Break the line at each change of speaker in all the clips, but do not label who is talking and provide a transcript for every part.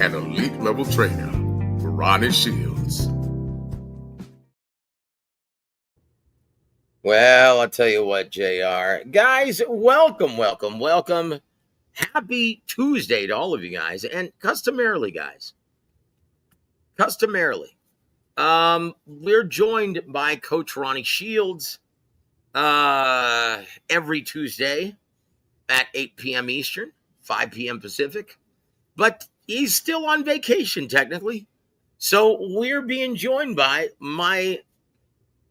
An elite level trainer for Ronnie Shields.
Well, I'll tell you what, JR. Guys, welcome. Happy Tuesday to all of you guys. And customarily, we're joined by Coach Ronnie Shields every Tuesday at 8 p.m. Eastern, 5 p.m. Pacific. But he's still on vacation, technically. So we're being joined by my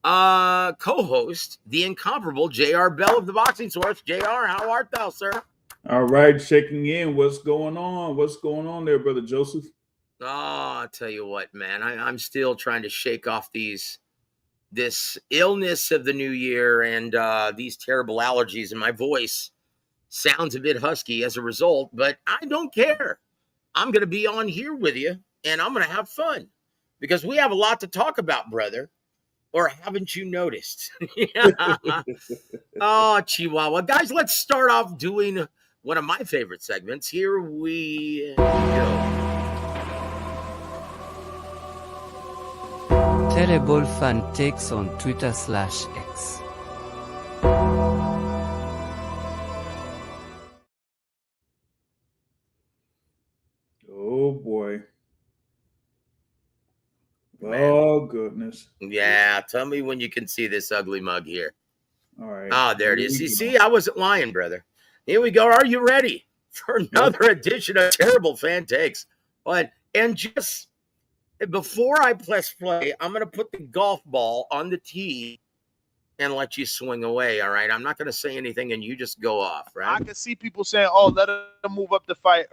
co-host, the incomparable JR Bell of the Boxing Source. JR, how art thou, sir?
All right, checking in. What's going on? What's going on there, Brother Joseph?
Oh, I'll tell you what, man. I'm still trying to shake off this illness of the new year and these terrible allergies, and my voice sounds a bit husky as a result, but I don't care. I'm going to be on here with you, and I'm going to have fun because we have a lot to talk about, brother. Or haven't you noticed? Oh, Chihuahua. Guys, let's start off doing one of my favorite segments. Here we go.
Terrible fan takes on Twitter/X.
Oh, boy. Man. Oh, goodness.
Yeah, tell me when you can see this ugly mug here.
All right.
Oh, there it is. You see, I wasn't lying, brother. Here we go. Are you ready for another edition of Terrible Fan Takes? And just before I press play, I'm going to put the golf ball on the tee and let you swing away, all right? I'm not going to say anything, and you just go off, right?
I can see people saying, oh, let him move up to fight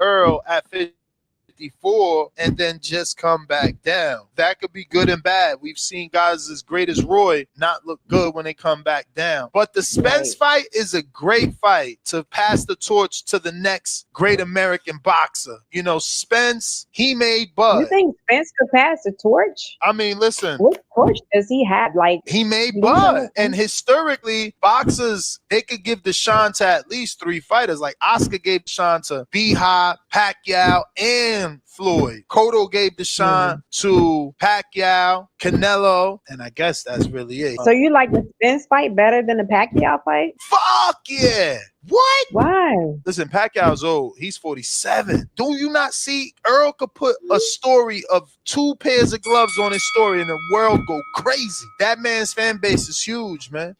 Earl at 54 and then just come back down. That could be good and bad. We've seen guys as great as Roy not look good when they come back down. But the Spence fight is a great fight to pass the torch to the next great American boxer. You know, Spence, he made Bud.
You think Spence could pass the torch?
I mean, listen.
What torch does he have? Like,
he made Bud. And historically, boxers, they could give Deshaun to at least 3 fighters. Like Oscar gave Deshaun to B-Hop, Pacquiao, and Floyd. Cotto gave Deshaun to Pacquiao, Canelo, and I guess that's really it.
So you like the Spence fight better than the Pacquiao fight?
Fuck yeah! What?
Why?
Listen, Pacquiao's old. He's 47. Do you not see Earl could put a story of 2 pairs of gloves on his story and the world go crazy? That man's fan base is huge, man.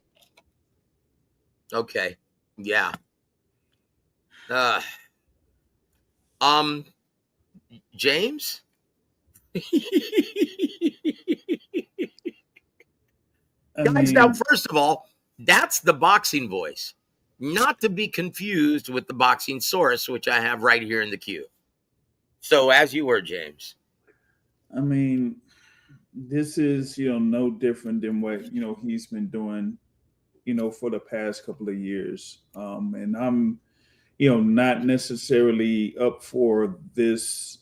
Okay. Yeah. James? Guys, now, first of all, that's the boxing voice. Not to be confused with the boxing source, which I have right here in the queue. So, as you were, James.
I mean, this is, no different than what, he's been doing, for the past couple of years. And I'm, not necessarily up for this,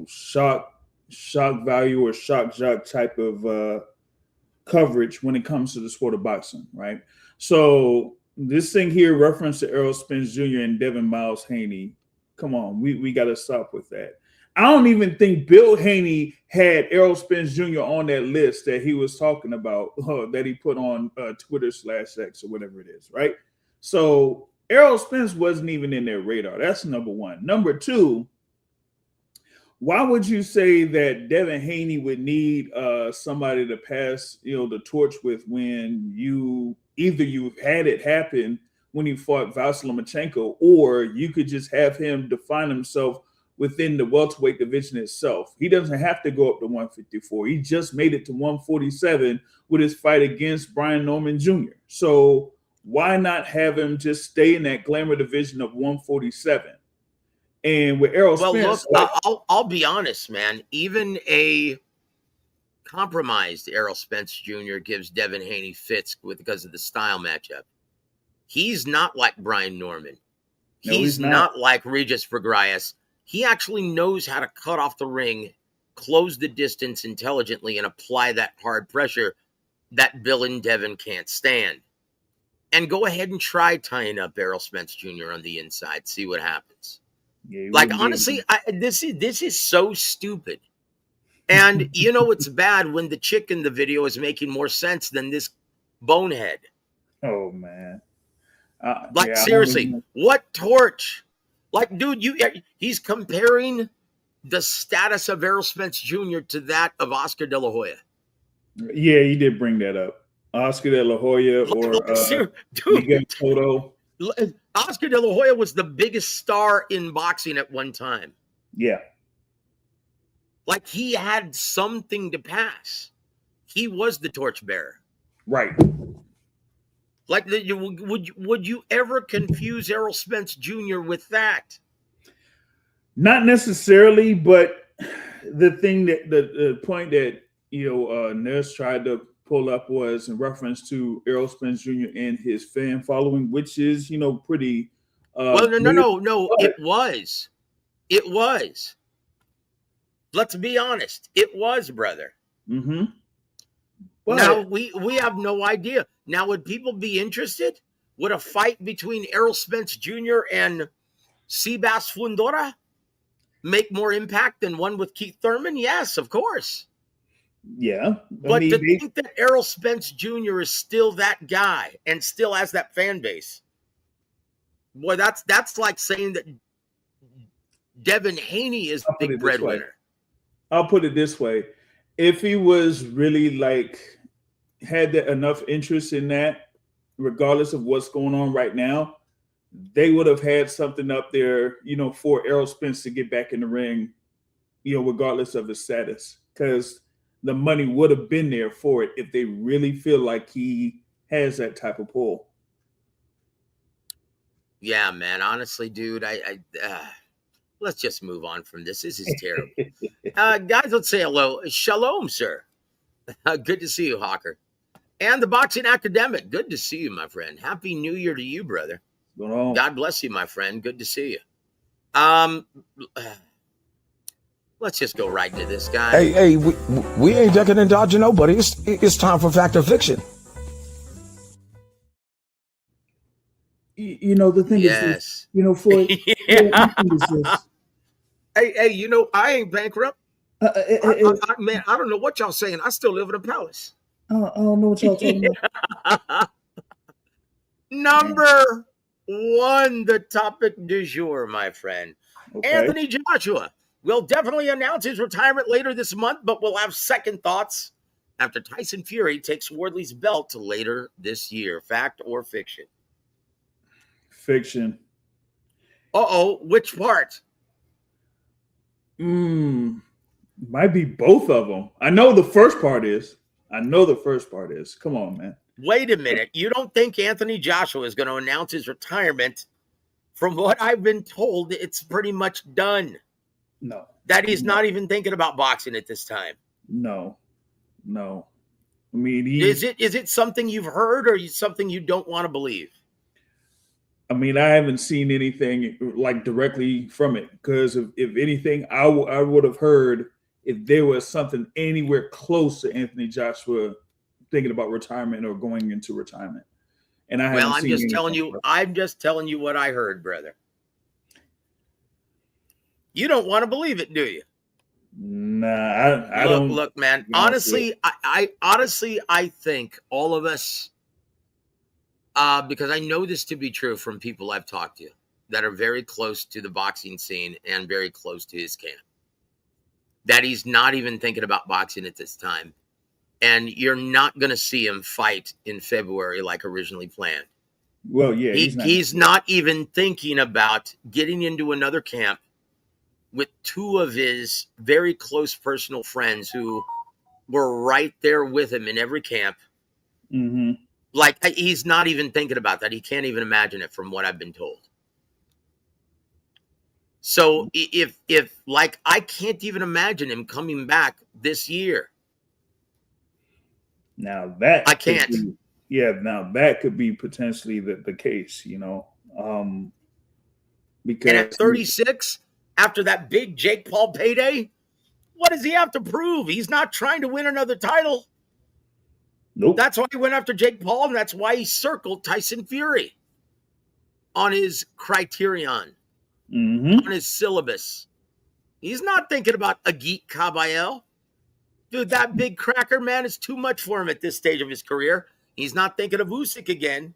shock value or shock jock type of coverage when it comes to the sport of boxing, right? So this thing here reference to Errol Spence Jr. and Devin Miles Haney. Come on, we got to stop with that. I don't even think Bill Haney had Errol Spence Jr. on that list that he was talking about that he put on Twitter/X or whatever it is, right? So Errol Spence wasn't even in their radar. That's number one. Number two, why would you say that Devin Haney would need somebody to pass, the torch with when you had it happen when he fought Vasily Lomachenko, or you could just have him define himself within the welterweight division itself? He doesn't have to go up to 154. He just made it to 147 with his fight against Brian Norman Jr. So why not have him just stay in that glamour division of 147? And with Errol Spence,
I'll be honest, man. Even a compromised Errol Spence Jr. gives Devin Haney fits because of the style matchup. He's not like Brian Norman. He's not like Regis Prograis. He actually knows how to cut off the ring, close the distance intelligently, and apply that hard pressure that Bill and Devin can't stand. And go ahead and try tying up Errol Spence Jr. on the inside. See what happens.
Yeah, he
Like
wouldn't be able
honestly,
to-
this is so stupid. And you know it's bad when the chick in the video is making more sense than this bonehead.
Oh man.
Like
Yeah, I don't
seriously,
even.
what torch? Like, dude, he's comparing the status of Errol Spence Jr. to that of Oscar De La Hoya.
Yeah, he did bring that up. Oscar De La Hoya or Miguel
Dude,
Cotto.
Oscar De La Hoya was the biggest star in boxing at one time.
Yeah.
Like he had something to pass. He was the torchbearer.
Right.
Like, would you ever confuse Errol Spence Jr. with that?
Not necessarily, but the thing that the point that Ness tried to pull up was in reference to Errol Spence Jr. and his fan following, which is pretty.
Well, no.
But,
It was. Let's be honest. It was, brother.
mm-hmm. But,
Now we have no idea. Now, would people be interested? Would a fight between Errol Spence Jr. and Seabass Fundora make more impact than one with Keith Thurman? Yes, of course.
yeah,
But to think that Errol Spence Jr. is still that guy and still has that fan base, boy, that's like saying that Devin Haney is the big breadwinner.
I'll put it this way: if he was really had that enough interest in that, regardless of what's going on right now, they would have had something up there, for Errol Spence to get back in the ring, regardless of his status, because the money would have been there for it if they really feel like he has that type of pull.
Yeah, man. Honestly, dude, let's just move on from this. This is terrible. Guys, let's say hello. Shalom, sir. Good to see you, Hawker. And the Boxing Academic. Good to see you, my friend. Happy New Year to you, brother.
What's going on?
God bless you, my friend. Good to see you. Let's just go right into this, guy.
Hey, we ain't ducking and dodging nobody. It's time for fact or fiction.
The thing is this, Floyd.
Yeah.
Is this.
Hey, I ain't bankrupt. Man, I don't know what y'all saying. I still live in a palace.
I don't know what y'all talking about.
Number one, the topic du jour, my friend.
Okay.
Anthony Joshua will definitely announce his retirement later this month, but we'll have second thoughts after Tyson Fury takes Wardley's belt later this year. Fact or fiction?
Fiction.
Uh-oh, which part?
Might be both of them. I know the first part is. Come on, man.
Wait a minute. You don't think Anthony Joshua is going to announce his retirement? From what I've been told, it's pretty much done.
No.
That he's not even thinking about boxing at this time.
No. I mean,
is it something you've heard or something you don't want to believe?
I mean, I haven't seen anything directly from it, because if anything, I would have heard if there was something anywhere close to Anthony Joshua thinking about retirement or going into retirement. And I haven't seen anything.
I'm just telling you what I heard, brother. You don't want to believe it, do you?
Nah, I don't.
Look, man. Honestly, I think all of us, because I know this to be true from people I've talked to that are very close to the boxing scene and very close to his camp, that he's not even thinking about boxing at this time. And you're not going to see him fight in February like originally planned.
Well, yeah.
He's not even thinking about getting into another camp with two of his very close personal friends who were right there with him in every camp.
Mm-hmm.
Like, he's not even thinking about that. He can't even imagine it from what I've been told. So if I can't even imagine him coming back this year.
Now that
I can't.
Now that could be potentially the case, because
and at 36, after that big Jake Paul payday, what does he have to prove? He's not trying to win another title.
Nope.
That's why he went after Jake Paul, and that's why he circled Tyson Fury on his criterion. on his syllabus. He's not thinking about Agit Kabayel. Dude, that big cracker, man, is too much for him at this stage of his career. He's not thinking of Usyk again.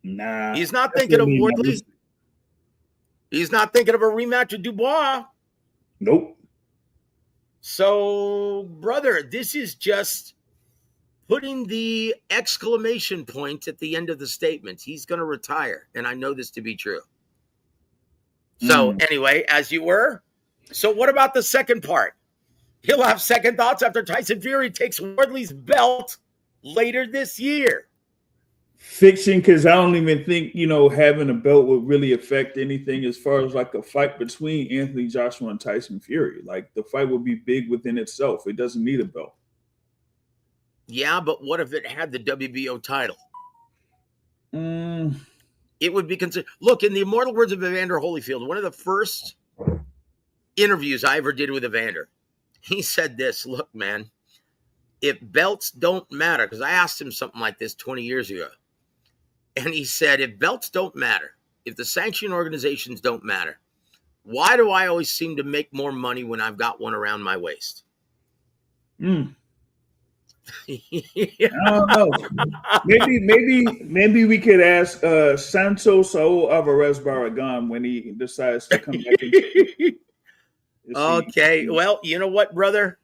Nah.
He's not thinking of Woodley. He's not thinking of a rematch with Dubois.
Nope.
So, brother, this is just putting the exclamation point at the end of the statement. He's going to retire, and I know this to be true. So, anyway, as you were. So, what about the second part? He'll have second thoughts after Tyson Fury takes Wardley's belt later this year.
Fiction, because I don't even think, having a belt would really affect anything as far as like a fight between Anthony Joshua and Tyson Fury. Like, the fight would be big within itself. It doesn't need a belt.
Yeah, but what if it had the WBO title? It would be considered. Look, in the immortal words of Evander Holyfield, one of the first interviews I ever did with Evander, he said this, look, man, if belts don't matter, because I asked him something like this 20 years ago, and he said, if belts don't matter, if the sanction organizations don't matter, why do I always seem to make more money when I've got one around my waist?
I don't know. Maybe we could ask Santos Saul Alvarez Barragan when he decides to come back.
Okay, well, you know what, brother?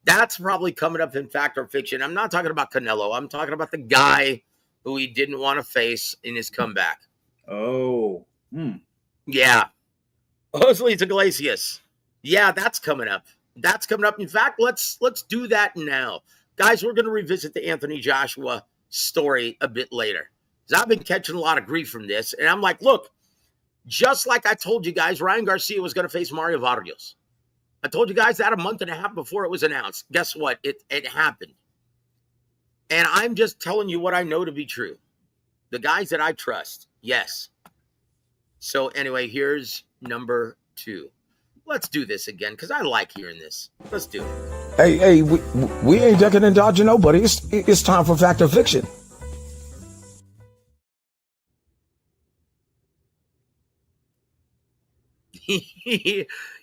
That's probably coming up in Fact or Fiction. I'm not talking about Canelo. I'm talking about the guy who he didn't want to face in his comeback.
Oh.
Yeah. Jose Iglesias. Yeah, that's coming up. That's coming up. In fact, let's do that now. Guys, we're going to revisit the Anthony Joshua story a bit later. Because I've been catching a lot of grief from this. And I'm like, look, just like I told you guys, Ryan Garcia was going to face Mario Vargas. I told you guys that a month and a half before it was announced. Guess what? It happened. And I'm just telling you what I know to be true. The guys that I trust, yes. So anyway, here's number 2. Let's do this again, because I like hearing this. Let's do it.
Hey, we ain't ducking and dodging nobody. It's time for Fact or Fiction.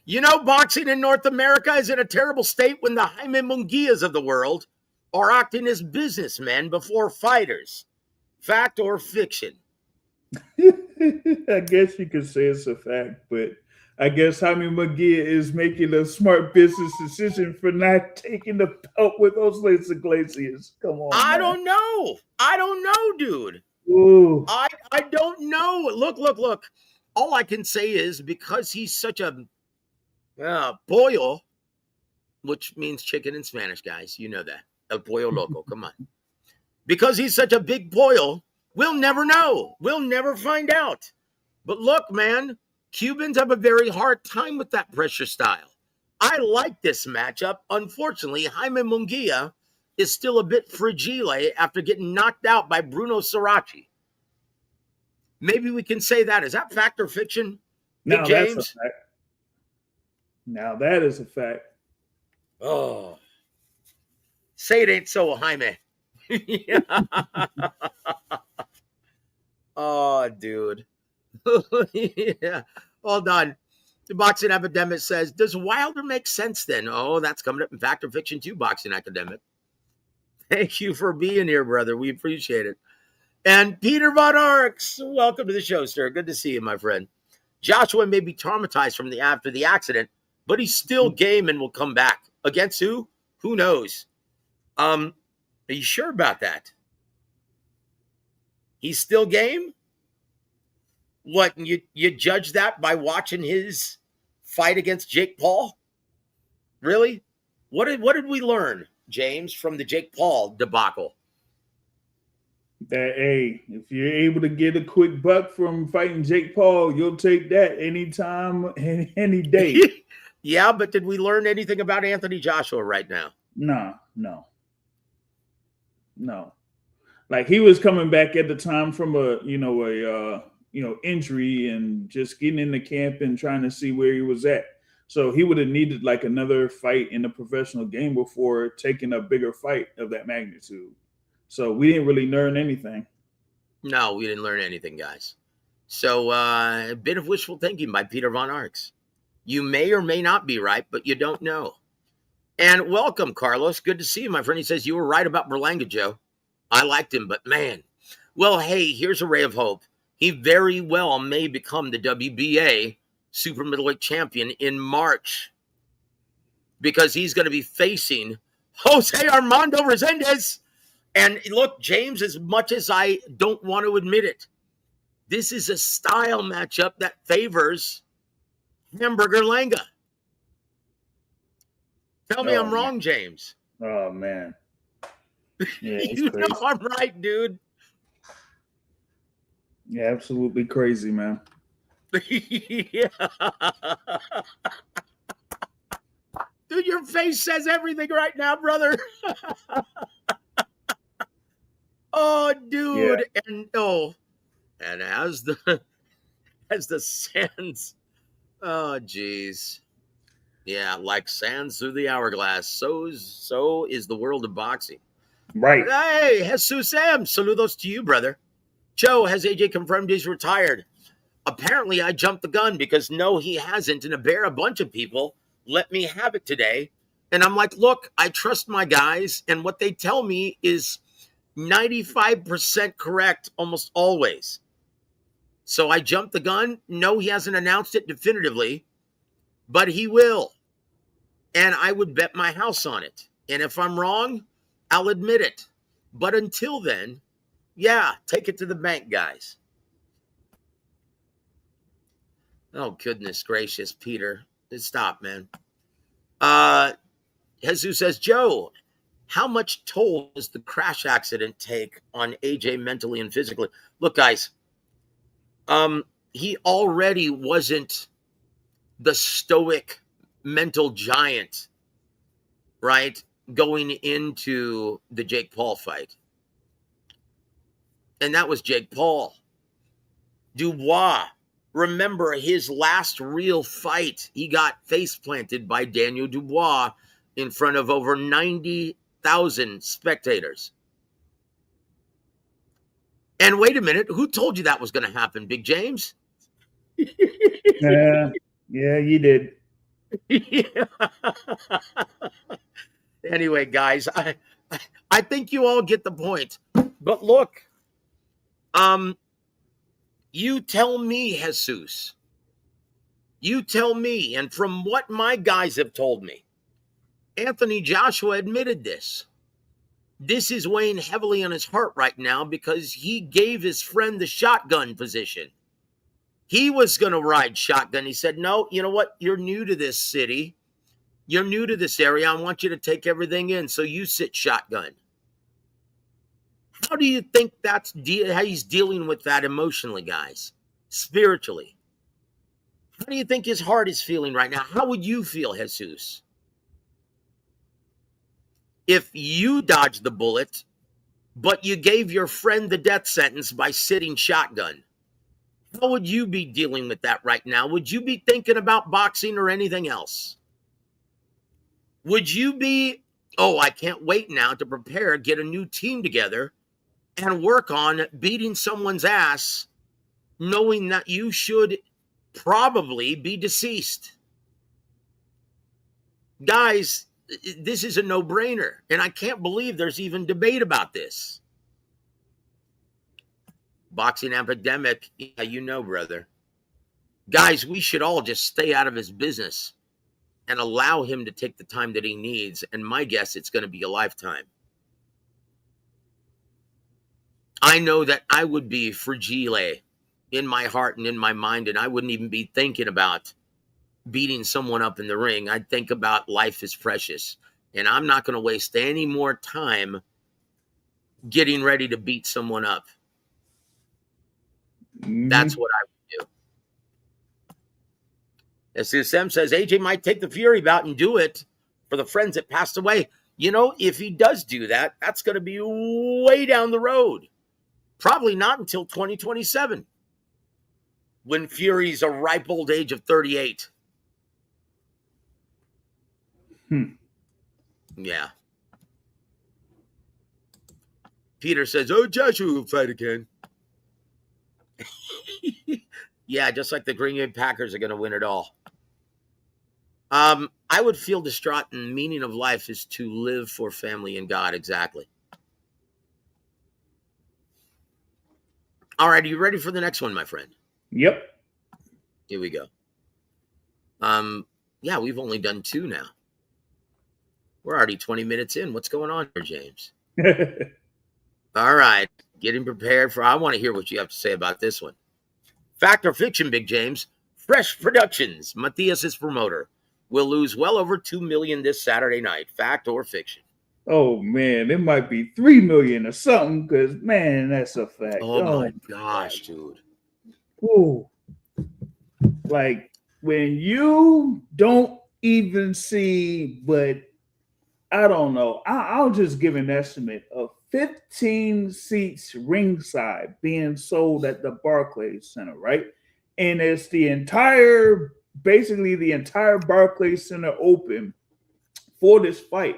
You know, boxing in North America is in a terrible state when the Jaime Munguias of the world are acting as businessmen before fighters. Fact or fiction?
I guess you could say it's a fact, but I guess Jaime Munguia is making a smart business decision for not taking the belt with Jose Iglesias. Come on.
I don't know, dude.
Ooh.
I don't know. Look. All I can say is because he's such a pollo, which means chicken in Spanish, guys. You know that. El pollo loco. Come on. Because he's such a big pollo, we'll never know. We'll never find out. But look, man, Cubans have a very hard time with that pressure style. I like this matchup. Unfortunately, Jaime Munguia is still a bit fragile after getting knocked out by Bruno Sarachi. Maybe we can say that. Is that fact or fiction?
No,
James?
that's a fact. Now that is a fact.
Oh. Say it ain't so, Jaime. Oh, dude. Yeah. Hold on. The Boxing Epidemic says, does Wilder make sense then? Oh, that's coming up in Fact or Fiction too, Boxing Academic. Thank you for being here, brother. We appreciate it. And Peter Von Arx, welcome to the show, sir. Good to see you, my friend. Joshua may be traumatized after the accident, but he's still game and will come back. Against who? Who knows? Are you sure about that? He's still game? What, you judge that by watching his fight against Jake Paul? Really? What did we learn, James, from the Jake Paul debacle?
That, hey, if you're able to get a quick buck from fighting Jake Paul, you'll take that anytime, any day.
Yeah, but did we learn anything about Anthony Joshua right now?
No. Like, he was coming back at the time from a injury and just getting into camp and trying to see where he was at. So he would have needed like another fight in the professional game before taking a bigger fight of that magnitude. So we didn't really learn anything.
No, we didn't learn anything, guys. So a bit of wishful thinking by Peter Von Arx. You may or may not be right, but you don't know. And welcome, Carlos. Good to see you, my friend. He says, you were right about Berlanga, Joe. I liked him, but man. Well, hey, here's a ray of hope. He very well may become the WBA super middleweight champion in March because he's going to be facing Jose Armando Resendez. And look, James, as much as I don't want to admit it, this is a style matchup that favors Hamburger Langa. Tell me I'm wrong, James.
Oh, man. Yeah, it's
You
crazy.
know I'm right, dude.
Yeah, absolutely crazy, man.
Yeah. Dude, your face says everything right now, brother. Oh, dude. Yeah. And as the sands, oh geez. Yeah, like sands through the hourglass, so is the world of boxing.
Right.
Hey, Jesus M, saludos to you, brother. Joe, has AJ confirmed he's retired? Apparently, I jumped the gun because no, he hasn't. And a bunch of people let me have it today. And I'm like, look, I trust my guys. And what they tell me is 95% correct almost always. So I jumped the gun. No, he hasn't announced it definitively, but he will. And I would bet my house on it. And if I'm wrong, I'll admit it. But until then, yeah, take it to the bank, guys. Oh, goodness gracious, Peter. Stop, man. Jesus says, Joe, how much toll does the crash accident take on AJ mentally and physically? Look, guys, he already wasn't the stoic mental giant, right, going into the Jake Paul fight. And that was Jake Paul. Dubois, remember his last real fight, he got face planted by Daniel Dubois in front of over 90,000 spectators. And wait a minute, who told you that was going to happen, Big James?
Yeah, you did.
Yeah. Anyway, guys, I think you all get the point. But look, you tell me, Jesus. You tell me, and from what my guys have told me, Anthony Joshua admitted this. This is weighing heavily on his heart right now because he gave his friend the shotgun position. He was going to ride shotgun. He said, no, you know what? You're new to this city. You're new to this area. I want you to take everything in. So you sit shotgun. How do you think that's how he's dealing with that emotionally, guys? Spiritually. How do you think his heart is feeling right now? How would you feel, Jesus? If you dodged the bullet, but you gave your friend the death sentence by sitting shotgun, how would you be dealing with that right now? Would you be thinking about boxing or anything else? Would you be, oh, I can't wait now to prepare, get a new team together and work on beating someone's ass, knowing that you should probably be deceased? Guys, this is a no-brainer, and I can't believe there's even debate about this. Boxing epidemic, yeah, you know, brother. Guys, we should all just stay out of his business and allow him to take the time that he needs, and my guess, it's going to be a lifetime. I know that I would be fragile in my heart and in my mind, and I wouldn't even be thinking about beating someone up in the ring. I'd think about life is precious, and I'm not going to waste any more time getting ready to beat someone up. That's what I would do. SSM says AJ might take the Fury bout and do it for the friends that passed away. You know, if he does do that, that's going to be way down the road. Probably not until 2027, when Fury's a ripe old age of 38. Yeah. Peter says, oh, Joshua will fight again. Yeah, just like the Green Bay Packers are going to win it all. I would feel distraught, and the meaning of life is to live for family and God. Exactly. All right, are you ready for the next one, my friend?
Yep.
Here we go. Yeah, we've only done 2 now. We're already 20 minutes in. What's going on here, James? All right, getting prepared for. I want to hear what you have to say about this one. Fact or fiction, Big James? Fresh Productions, Matthias's promoter, will lose well over $2 million this Saturday night. Fact or fiction?
Oh man, it might be 3 million or something. Because man, that's a fact.
Oh my gosh, dude.
Ooh. Like when you don't even see, but I don't know. I'll just give an estimate of 15 seats ringside being sold at the Barclays Center, right? And it's basically the entire Barclays Center open for this fight.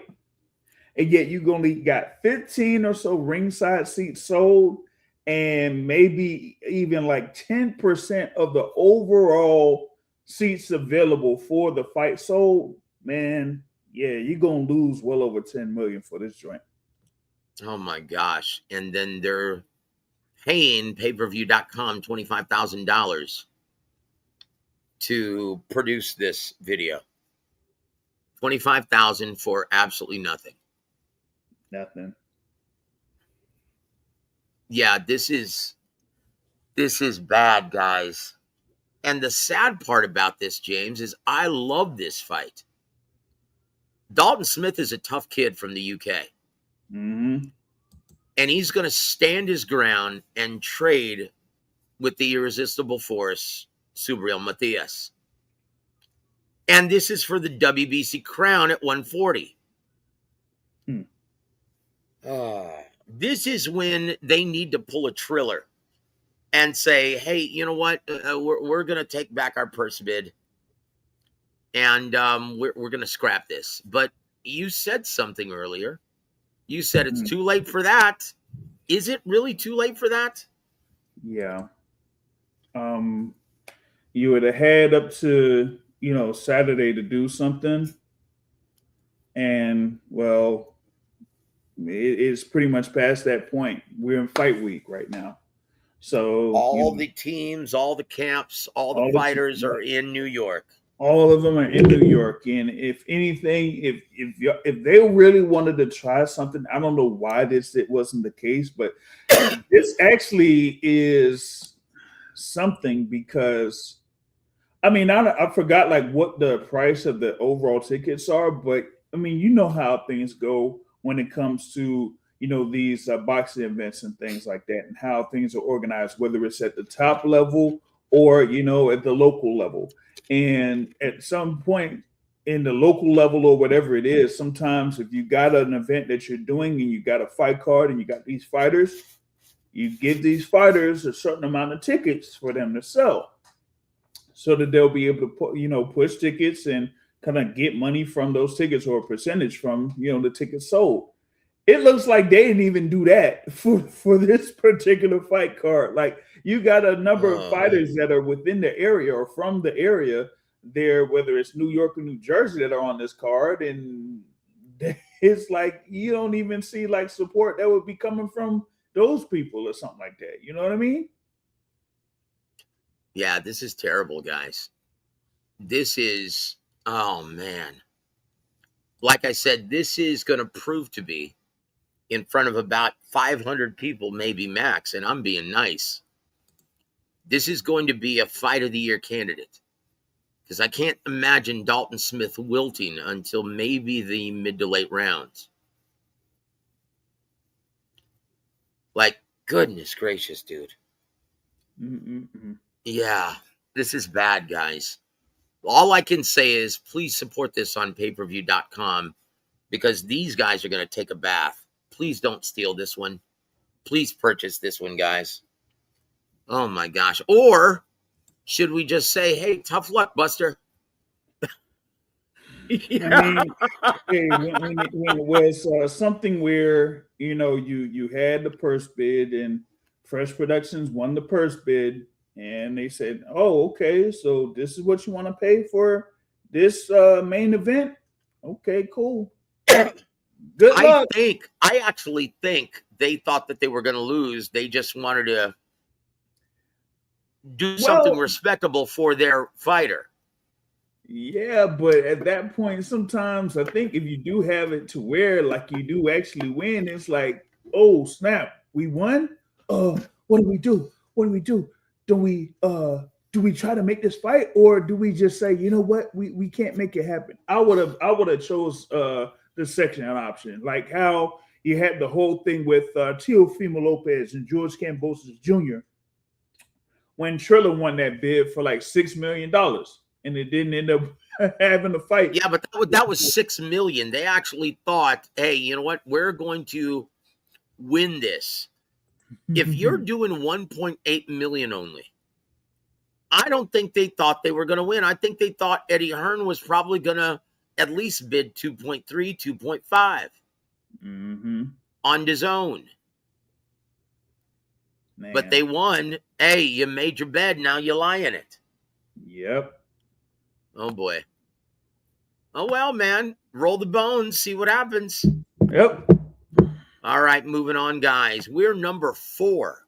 And yet you only got 15 or so ringside seats sold, and maybe even like 10% of the overall seats available for the fight sold. Man, yeah, you're gonna lose well over 10 million for this joint.
Oh my gosh. And then they're paying pay-per-view.com $25,000 to produce this video. $25,000 for absolutely nothing.
Nothing.
Yeah, this is bad, guys. And the sad part about this, James, is I love this fight. Dalton Smith is a tough kid from the UK.
Mm-hmm.
And he's going to stand his ground and trade with the irresistible force, Subriel Matias. And this is for the WBC crown at 140. This is when they need to pull a Triller and say, hey, you know what? We're going to take back our purse bid. And we're going to scrap this. But you said something earlier. You said it's too late for that. Is it really too late for that?
Yeah. You would have had up to, Saturday to do something. And, well, it's pretty much past that point. We're in fight week right now. So
all the teams, all the camps, all the fighters are in New York.
All of them are in New York. And if anything, if they really wanted to try something, I don't know why it wasn't the case, but this actually is something, because I forgot like what the price of the overall tickets are, but you know how things go when it comes to these boxing events and things like that, and how things are organized, whether it's at the top level or at the local level. And at some point in the local level or whatever it is, sometimes if you got an event that you're doing and you got a fight card and you got these fighters, you give these fighters a certain amount of tickets for them to sell, so that they'll be able to push tickets and kind of get money from those tickets, or a percentage from the tickets sold. It looks like they didn't even do that for this particular fight card. Like, you got a number of fighters that are within the area or from the area there, whether it's New York or New Jersey, that are on this card, and it's like you don't even see like support that would be coming from those people or something like that. You know what I mean?
Yeah, this is terrible, guys. This is, oh man. Like I said, this is going to prove to be in front of about 500 people, maybe max, and I'm being nice. This is going to be a fight of the year candidate, because I can't imagine Dalton Smith wilting until maybe the mid to late rounds. Like, goodness gracious, dude. Yeah, this is bad, guys. All I can say is please support this on pay-per-view.com, because these guys are going to take a bath. Please don't steal this one. Please purchase this one, guys. Oh, my gosh. Or should we just say, hey, tough luck, Buster?
When it was something where, you had the purse bid, and Fresh Productions won the purse bid, and they said, "Oh, okay, so this is what you want to pay for this main event? Okay, cool. Good luck."
I actually think they thought that they were going to lose. They just wanted to do something
Well,
respectable for their fighter.
yeah, but at that point, sometimes I think if you do have it to where like you do actually win, it's like, oh snap, we won. What do we do? What do we do? Do we try to make this fight, or do we just say, you know what, we can't make it happen? I would have chose the second option, like how you had the whole thing with Teofimo Lopez and George Kambosos Jr. when Triller won that bid for like $6 million, and it didn't end up having a fight.
Yeah, but that was $6 million. They actually thought, hey, you know what? We're going to win this. If you're doing 1.8 million only, I don't think they thought they were going to win. I think they thought Eddie Hearn was probably going to at least bid 2.3, 2.5 on his own.
Man.
But they won. Hey, you made your bed. Now you lie in it.
Yep.
Oh, boy. Oh, well, man. Roll the bones. See what happens.
Yep.
All right, moving on, guys. We're number 4.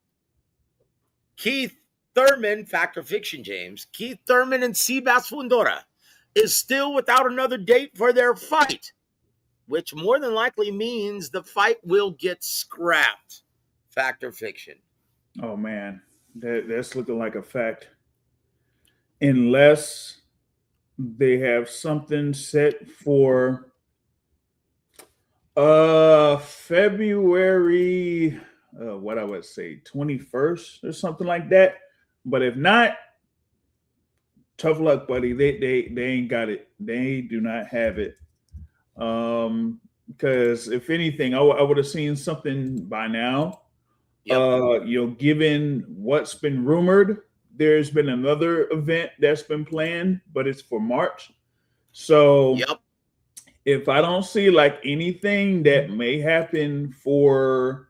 Keith Thurman, Fact or Fiction, James. Keith Thurman and Seabass Fundora is still without another date for their fight, which more than likely means the fight will get scrapped. Fact or Fiction?
Oh, man. That's looking like a fact. Unless they have something set for February, what I would say, 21st or something like that. But if not, tough luck, buddy. They ain't got it. They do not have it. Because if anything, I would have seen something by now.
Yep.
Given what's been rumored, there's been another event that's been planned, but it's for March. So
Yep.
If I don't see like anything that may happen for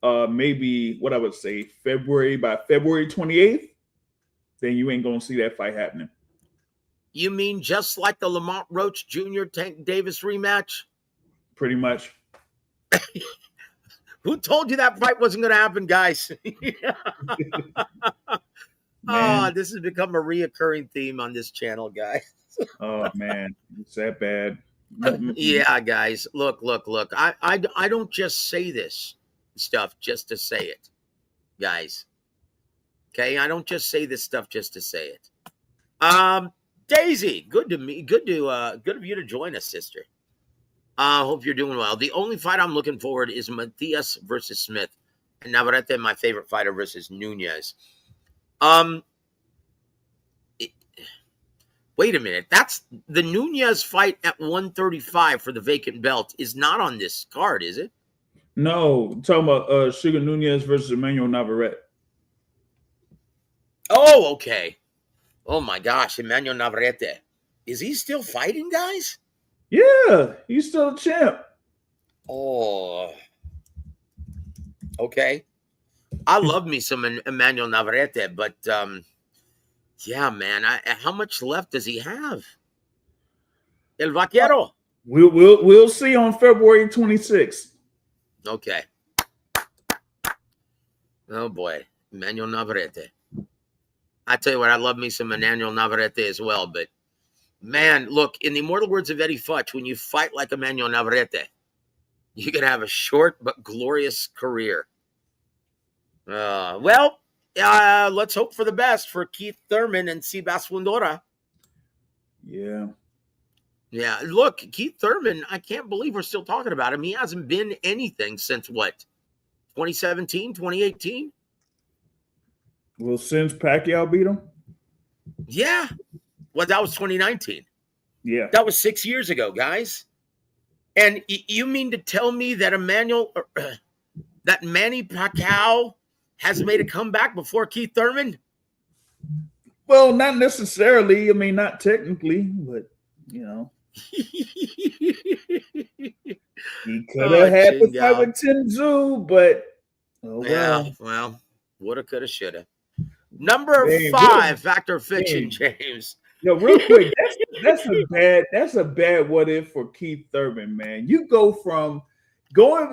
maybe what I would say by February 28th, then you ain't gonna see that fight happening.
You mean just like the Lamont Roach Jr. Tank Davis rematch?
Pretty much.
Who told you that fight wasn't going to happen, guys? This has become a reoccurring theme on this channel, guys.
Oh, man. It's that bad.
Yeah, guys. Look. I don't just say this stuff just to say it, guys. Okay? I don't just say this stuff just to say it. Daisy, good of you to join us, sister. Hope you're doing well. The only fight I'm looking forward is Matthias versus Smith, and Navarrete, my favorite fighter, versus Nunez. Wait a minute. That's the Nunez fight at 135 for the vacant belt is not on this card, is it?
No, I'm talking about Sugar Nunez versus Emmanuel Navarrete.
Oh, okay. Oh my gosh, Emmanuel Navarrete. Is he still fighting, guys?
Yeah, he's still a champ.
Oh. Okay. I love me some Emmanuel Navarrete, but yeah, man. How much left does he have? El Vaquero.
We'll see on February 26th.
Okay. Oh boy, Emmanuel Navarrete. I tell you what, I love me some Emmanuel Navarrete as well, but man, look, in the immortal words of Eddie Futch, when you fight like Emmanuel Navarrete, you can have a short but glorious career. Let's hope for the best for Keith Thurman and Seabass Fundora.
Yeah.
Yeah, look, Keith Thurman, I can't believe we're still talking about him. He hasn't been anything since what? 2017, 2018?
Well, since Pacquiao beat him?
Yeah. Well, that was 2019.
Yeah.
That was 6 years ago, guys. And you mean to tell me that that Manny Pacquiao has made a comeback before Keith Thurman?
Well, not necessarily. I mean, not technically, but, you know. He could have had the fight with Tim Tszyu, but
well. Woulda, coulda, shoulda. Number
Man,
5, Fact or Fiction,
man.
James.
No, real quick, that's a bad what if for Keith Thurman, man. You go from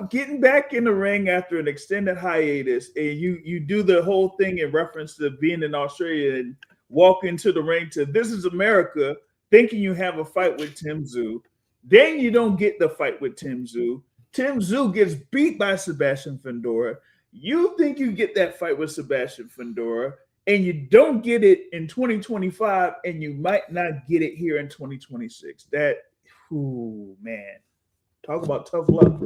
getting back in the ring after an extended hiatus, and you do the whole thing in reference to being in Australia and walk into the ring to This Is America, thinking you have a fight with Tim Tszyu. Then you don't get the fight with Tim Tszyu. Tim Tszyu gets beat by Sebastian Fundora. You think you get that fight with Sebastian Fundora, and you don't get it in 2025, and you might not get it here in 2026. Man. Talk about tough luck.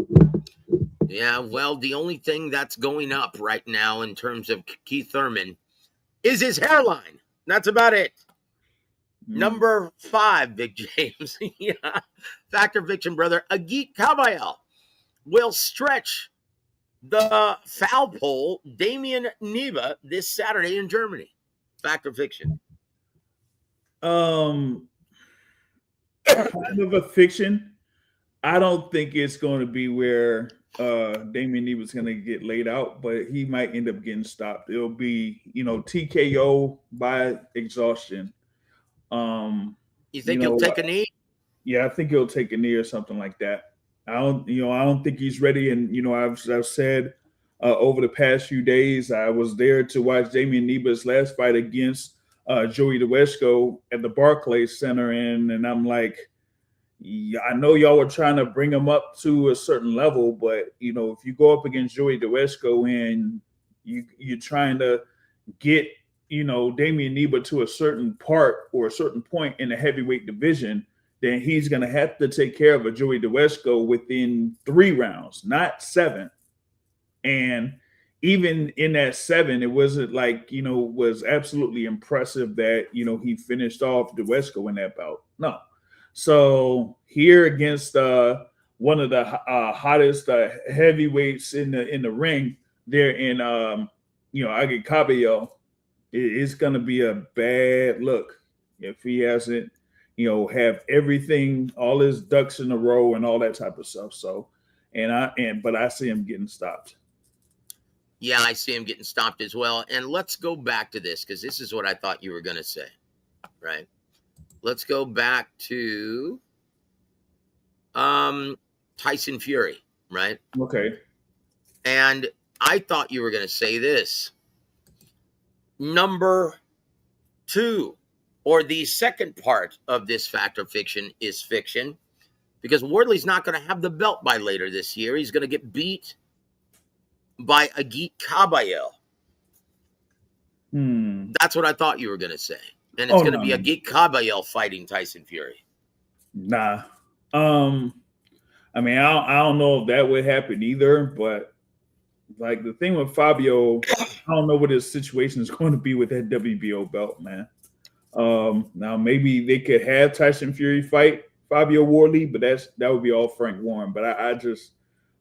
Yeah, well, the only thing that's going up right now in terms of Keith Thurman is his hairline. That's about it. Number 5, Big James. Yeah. Fact or Fiction, brother. Agit Kabayel will stretch the foul pole Damian Neva this Saturday in Germany. Fact or Fiction?
Kind of a fiction. I don't think it's going to be where Damian Neva's going to get laid out, but he might end up getting stopped. It'll be, TKO by exhaustion.
You think he'll take a knee?
Yeah, I think he'll take a knee or something like that. I don't think he's ready. And I've said over the past few days, I was there to watch Damian Neva's last fight against Joey DeWesco at the Barclays Center, and I'm like, yeah, I know y'all were trying to bring him up to a certain level, but if you go up against Joey DeWesco and you're trying to get Damian Neva to a certain part or a certain point in the heavyweight division, then he's going to have to take care of a Joey DeWesco within 3 rounds, not 7. And even in that 7, it wasn't like, was absolutely impressive that, he finished off DeWesco in that bout. No. So here against one of the hottest heavyweights in the ring there in, Agit Kabayel, it's going to be a bad look if he hasn't, have everything, all his ducks in a row and all that type of stuff. So, but I see him getting stopped.
Yeah, I see him getting stopped as well. And let's go back to this, because this is what I thought you were going to say, right? Let's go back to Tyson Fury, right?
Okay.
And I thought you were going to say this. Number 2, or the second part of this Fact or Fiction, is fiction, because Wardley's not going to have the belt by later this year. He's going to get beat by Agit Kabayel. That's what I thought you were going to say. And it's going to be Agit Kabayel fighting Tyson Fury.
Nah. I don't know if that would happen either, but like the thing with Fabio, I don't know what his situation is going to be with that WBO belt, man. Now maybe they could have Tyson Fury fight Fabio Wardley, but that would be all Frank Warren. But I just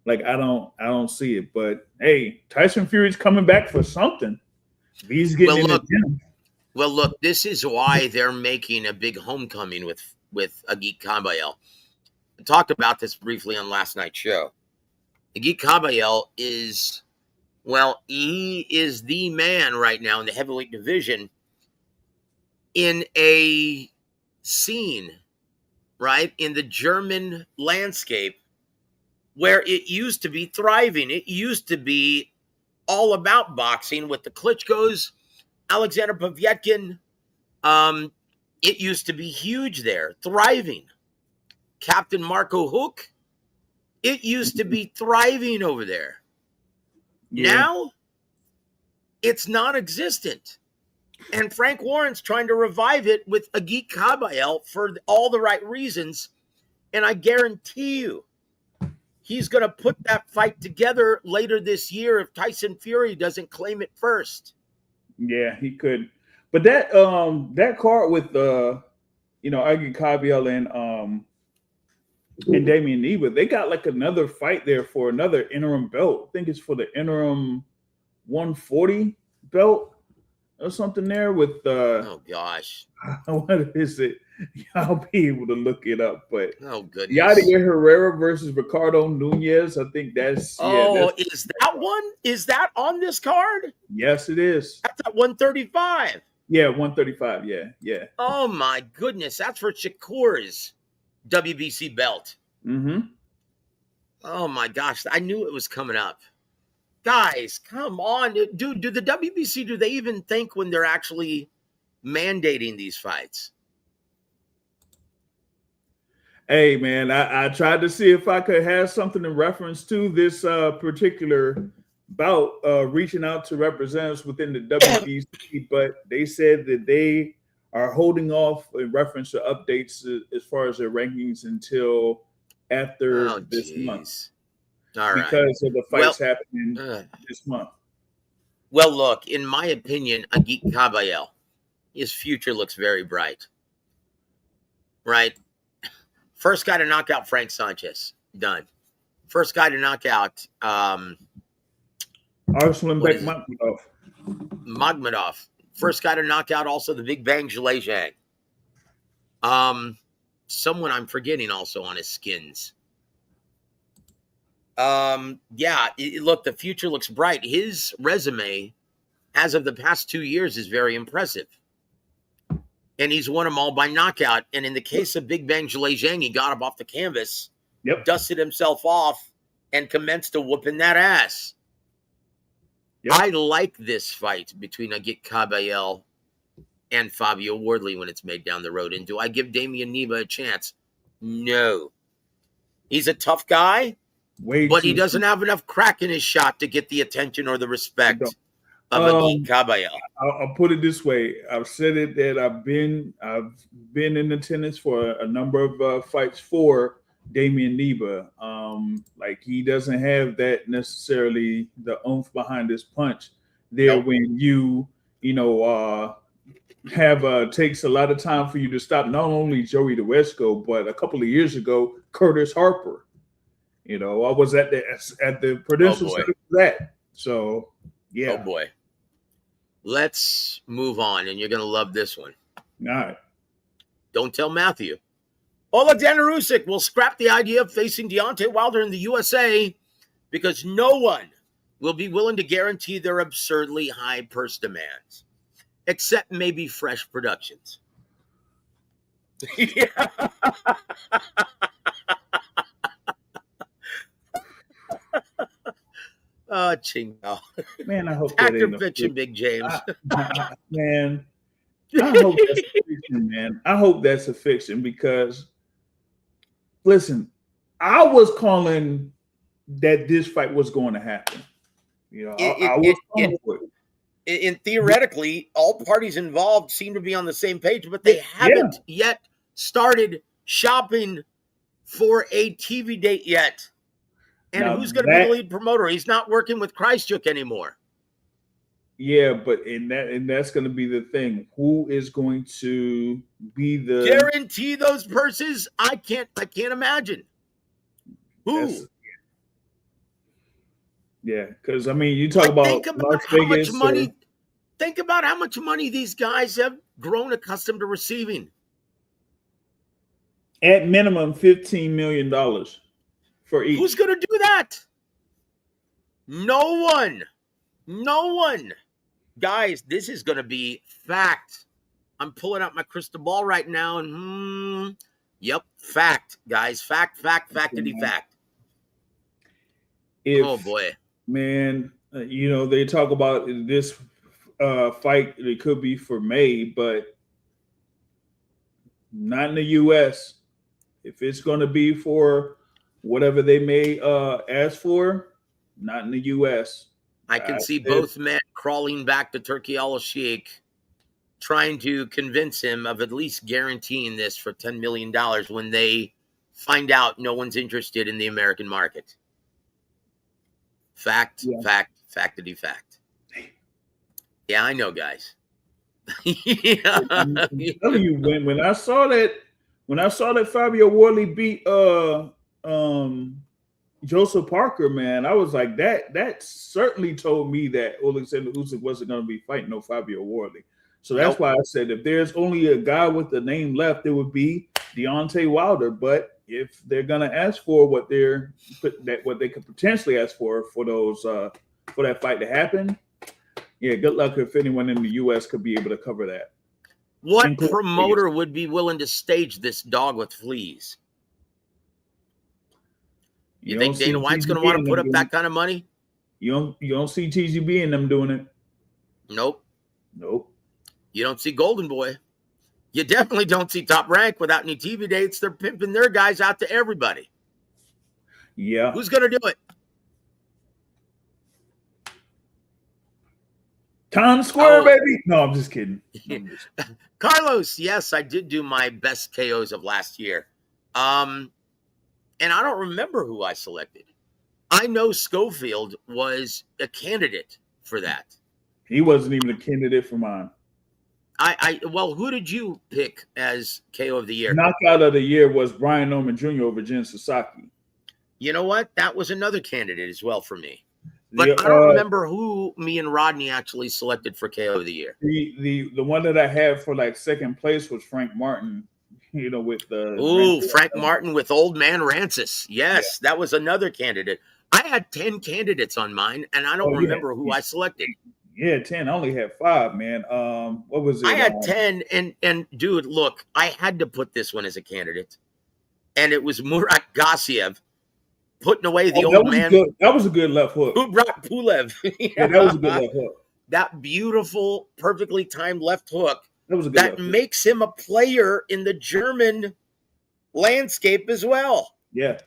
I don't see it. But hey, Tyson Fury's coming back for something. He's getting in the gym.
Well, look, this is why they're making a big homecoming with Agit Kabayel. I talked about this briefly on last night's show. Agit Kabayel he is the man right now in the heavyweight division in a scene, right, in the German landscape where it used to be thriving. It used to be all about boxing with the Klitschko's, Alexander Povetkin. It used to be huge there, thriving. Captain Marco Huck, it used to be thriving over there. Yeah. Now, it's non-existent. And Frank Warren's trying to revive it with Agit Kabayel for all the right reasons. And I guarantee you, he's going to put that fight together later this year if Tyson Fury doesn't claim it first.
Yeah, he could. But that card with Agit Kabayel and Damian Neva, they got like another fight there for another interim belt. I think it's for the interim 140 belt or something there with
oh gosh.
What is it? I'll be able to look it up. But
Oh goodness.
Yair Herrera versus Ricardo Nunez. I think that's
is that one? Is that on this card?
Yes, it is.
That's at 135.
Yeah, 135. Yeah.
Oh my goodness, that's for Shakur's WBC belt.
Mm-hmm.
Oh my gosh, I knew it was coming up. Guys, come on, dude. Do the WBC, do they even think when they're actually mandating these fights?
Hey man, I tried to see if I could have something in reference to this particular bout, reaching out to representatives within the WBC, but they said that they are holding off in reference to updates as far as their rankings until after this month.
All right.
Because of the fights happening this month.
Well, look, in my opinion, Agit Kabayel, his future looks very bright. Right? First guy to knock out Frank Sanchez. Done. First guy to knock out
Arslanbek
Magmadov. First guy to knock out also the Big Bang Zhalezhang. Someone I'm forgetting also on his skins. Look, the future looks bright. His resume, as of the past 2 years, is very impressive. And he's won them all by knockout. And in the case of Big Bang Zhalezhang, he got him off the canvas, dusted himself off, and commenced to whooping that ass. Yep. I like this fight between Agit Kabayel and Fabio Wardley when it's made down the road. And do I give Damian Neva a chance? No. He's a tough guy. But he doesn't have enough crack in his shot to get the attention or the respect of Agit Kabayel.
I'll put it this way. I've said it that I've been in attendance for a number of fights for Damian Neva. Like he doesn't have that necessarily the oomph behind his punch there when you have takes a lot of time for you to stop not only Joey DeWesco, but a couple of years ago, Curtis Harper. I was at the Prudential Center for that. So, yeah.
Oh, boy. Let's move on, and you're going to love this one.
All right.
Don't tell Matthew. Alexander Usyk will scrap the idea of facing Deontay Wilder in the USA because no one will be willing to guarantee their absurdly high purse demands, except maybe Fresh Productions. Yeah. Oh, chingo.
Man, I hope
Actor bitching, Big James.
Man, I hope that's a fiction, man. I hope that's a fiction because, listen, I was calling that this fight was going to happen. I was calling for it.
And theoretically, all parties involved seem to be on the same page, but they haven't yet started shopping for a TV date yet. And who's going to be the lead promoter? He's not working with Christchurch anymore.
Yeah, but that's going to be the thing. Who is going to be the
guarantee those purses? I can't imagine. Who?
Yeah, because you talk about Las Vegas.
Think about how much money these guys have grown accustomed to receiving.
At minimum, $15 million. For each.
Who's going to do that? No one. Guys, this is going to be fact. I'm pulling out my crystal ball right now. And fact, guys. Fact-ity fact. Oh, boy.
Man, they talk about this fight. It could be for May, but not in the U.S. If it's going to be for whatever they may ask for, not in the U.S.
I can see both men crawling back to Turkey al-Sheikh, trying to convince him of at least guaranteeing this for $10 million when they find out no one's interested in the American market. Fact-ity fact. Yeah, I know, guys.
I'm telling you, when I saw that Fabio Wardley beat Joseph Parker, man, I was like, that certainly told me that Alexander Usyk wasn't going to be fighting no Fabio Wardley. So that's
Nope.
why I said if there's only a guy with the name left, it would be Deontay Wilder. But if they're gonna ask for what they could potentially ask for those for that fight to happen, yeah, good luck if anyone in the U.S. could be able to cover that.
What
Including
promoter would be willing to stage this dog with fleas? You think
don't
Dana
see
White's going to
TGB
want
in
to put
them
up that kind of money?
You don't see TGB and them doing it.
Nope.
Nope.
You don't see Golden Boy. You definitely don't see Top Rank without any TV dates. They're pimping their guys out to everybody.
Yeah.
Who's going to do it?
Times Square,
Oh.
baby. No, I'm just kidding.
Carlos, yes, I did do my best KOs of last year. And I don't remember who I selected. I know Schofield was a candidate for that.
He wasn't even a candidate for mine.
Well, who did you pick as KO of the year?
Knockout of the year was Brian Norman Jr. over Jen Sasaki.
You know what? That was another candidate as well for me. But I don't remember who me and Rodney actually selected for KO of the year.
The one that I had for like second place was Frank Martin. You know, with the
Frank Martin with Old Man Rancis. Yes, that was another candidate. I had 10 candidates on mine, and I don't remember who I selected.
Yeah, 10. I only had 5, man. What was it?
I had 10, and dude, look, I had to put this one as a candidate, and it was Murat Gassiev putting away the old man.
That was a good left hook.
Murat Pulev.
Yeah, that was a good left hook.
That beautiful, perfectly timed left hook.
That was a good
that makes him a player in the German landscape as well.
Yeah.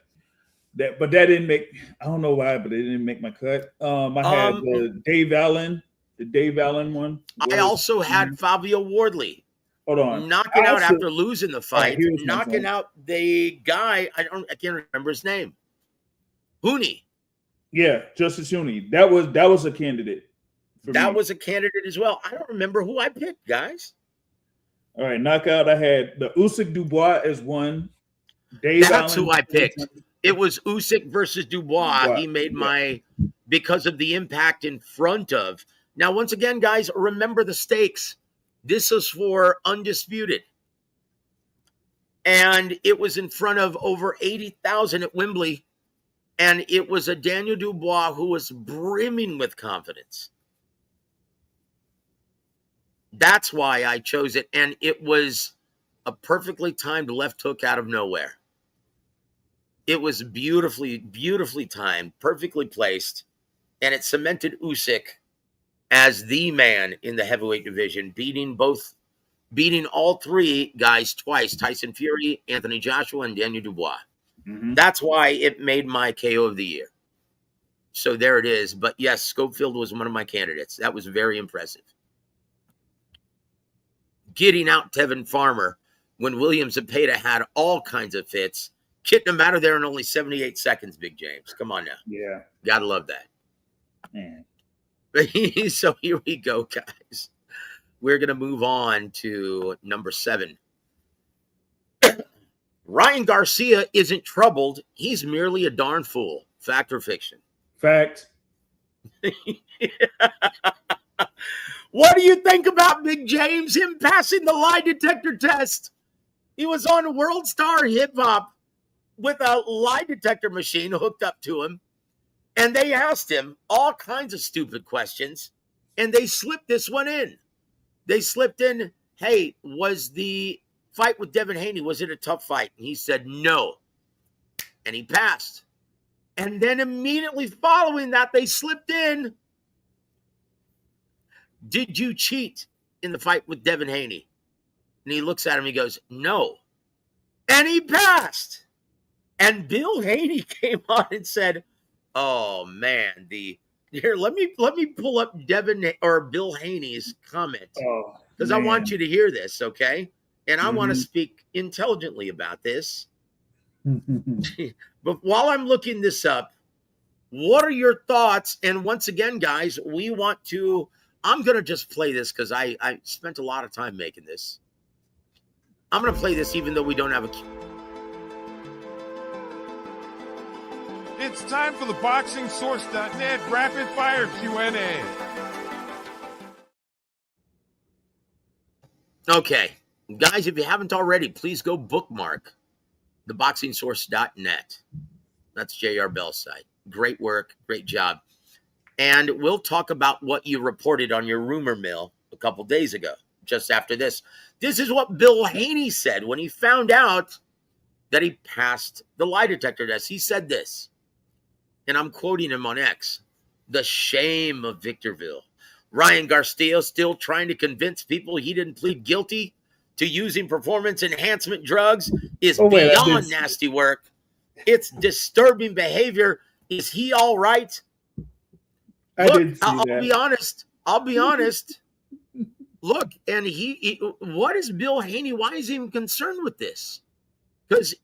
But that didn't make, I don't know why, but it didn't make my cut. I had the Dave Allen one.
I also had Fabio Wardley.
Hold on.
Knocking out after losing the fight. Knocking out the guy, I can't remember his name. Hooney.
Yeah, Justice Hooney. That was a candidate.
That was a candidate as well. I don't remember who I picked, guys.
All right, knockout. I had the Usyk Dubois as one.
That's who I picked. It was Usyk versus Dubois. He made because of the impact in front of. Now, once again, guys, remember the stakes. This is for undisputed. And it was in front of over 80,000 at Wembley. And it was a Daniel Dubois who was brimming with confidence. That's why I chose it. And it was a perfectly timed left hook out of nowhere. It was beautifully, beautifully timed, perfectly placed. And it cemented Usyk as the man in the heavyweight division, beating all three guys twice, Tyson Fury, Anthony Joshua, and Daniel Dubois. Mm-hmm. That's why it made my KO of the year. So there it is. But yes, Schofield was one of my candidates. That was very impressive. Getting out Tevin Farmer when William Zepeda had all kinds of fits, getting him out of there in only 78 seconds, Big James. Come on now.
Yeah.
Gotta love that.
Man.
So here we go, guys. We're going to move on to number 7. Ryan Garcia isn't troubled. He's merely a darn fool. Fact or fiction?
Fact.
What do you think about Big James, him passing the lie detector test? He was on World Star Hip Hop with a lie detector machine hooked up to him. And they asked him all kinds of stupid questions. And they slipped this one in. They slipped in, hey, was the fight with Devin Haney, was it a tough fight? And he said no. And he passed. And then immediately following that, they slipped in, did you cheat in the fight with Devin Haney? And he looks at him, he goes, no. And he passed. And Bill Haney came on and said, oh man, here, let me pull up Bill Haney's comment. Because I want you to hear this, okay? And I want to speak intelligently about this. But while I'm looking this up, what are your thoughts? And once again, guys, I'm going to just play this because I spent a lot of time making this. I'm going to play this even though we don't have a...
It's time for the BoxingSource.net Rapid Fire Q&A.
Okay, guys, if you haven't already, please go bookmark theboxingsource.net. That's J.R. Bell's site. Great work, great job. And we'll talk about what you reported on your rumor mill a couple days ago, just after this. This is what Bill Haney said when he found out that he passed the lie detector test. He said this, and I'm quoting him on X: "The shame of Victorville. Ryan Garcia still trying to convince people he didn't plead guilty to using performance enhancement drugs is beyond nasty work. It's disturbing behavior. Is he all right?" Look, I'll be honest. Look, and what is Bill Haney? Why is he even concerned with this? Because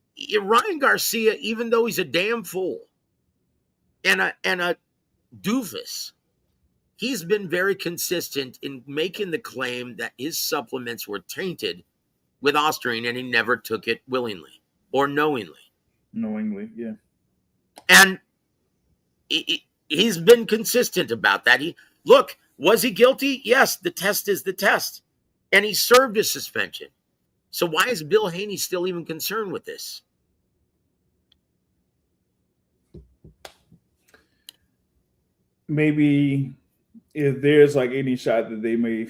Ryan Garcia, even though he's a damn fool and a doofus, he's been very consistent in making the claim that his supplements were tainted with ostarine, and he never took it willingly or knowingly.
Knowingly, yeah.
And he's been consistent about that. Was he guilty? Yes, the test is the test. And he served his suspension. So why is Bill Haney still even concerned with this?
Maybe if there's like any shot that they may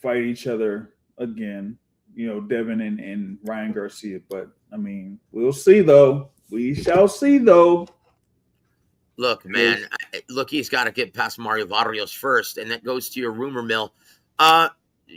fight each other again, Devin and Ryan Garcia. But I mean, we'll see though. We shall see though.
Look, man, he's got to get past Mario Barrios first, and that goes to your rumor mill.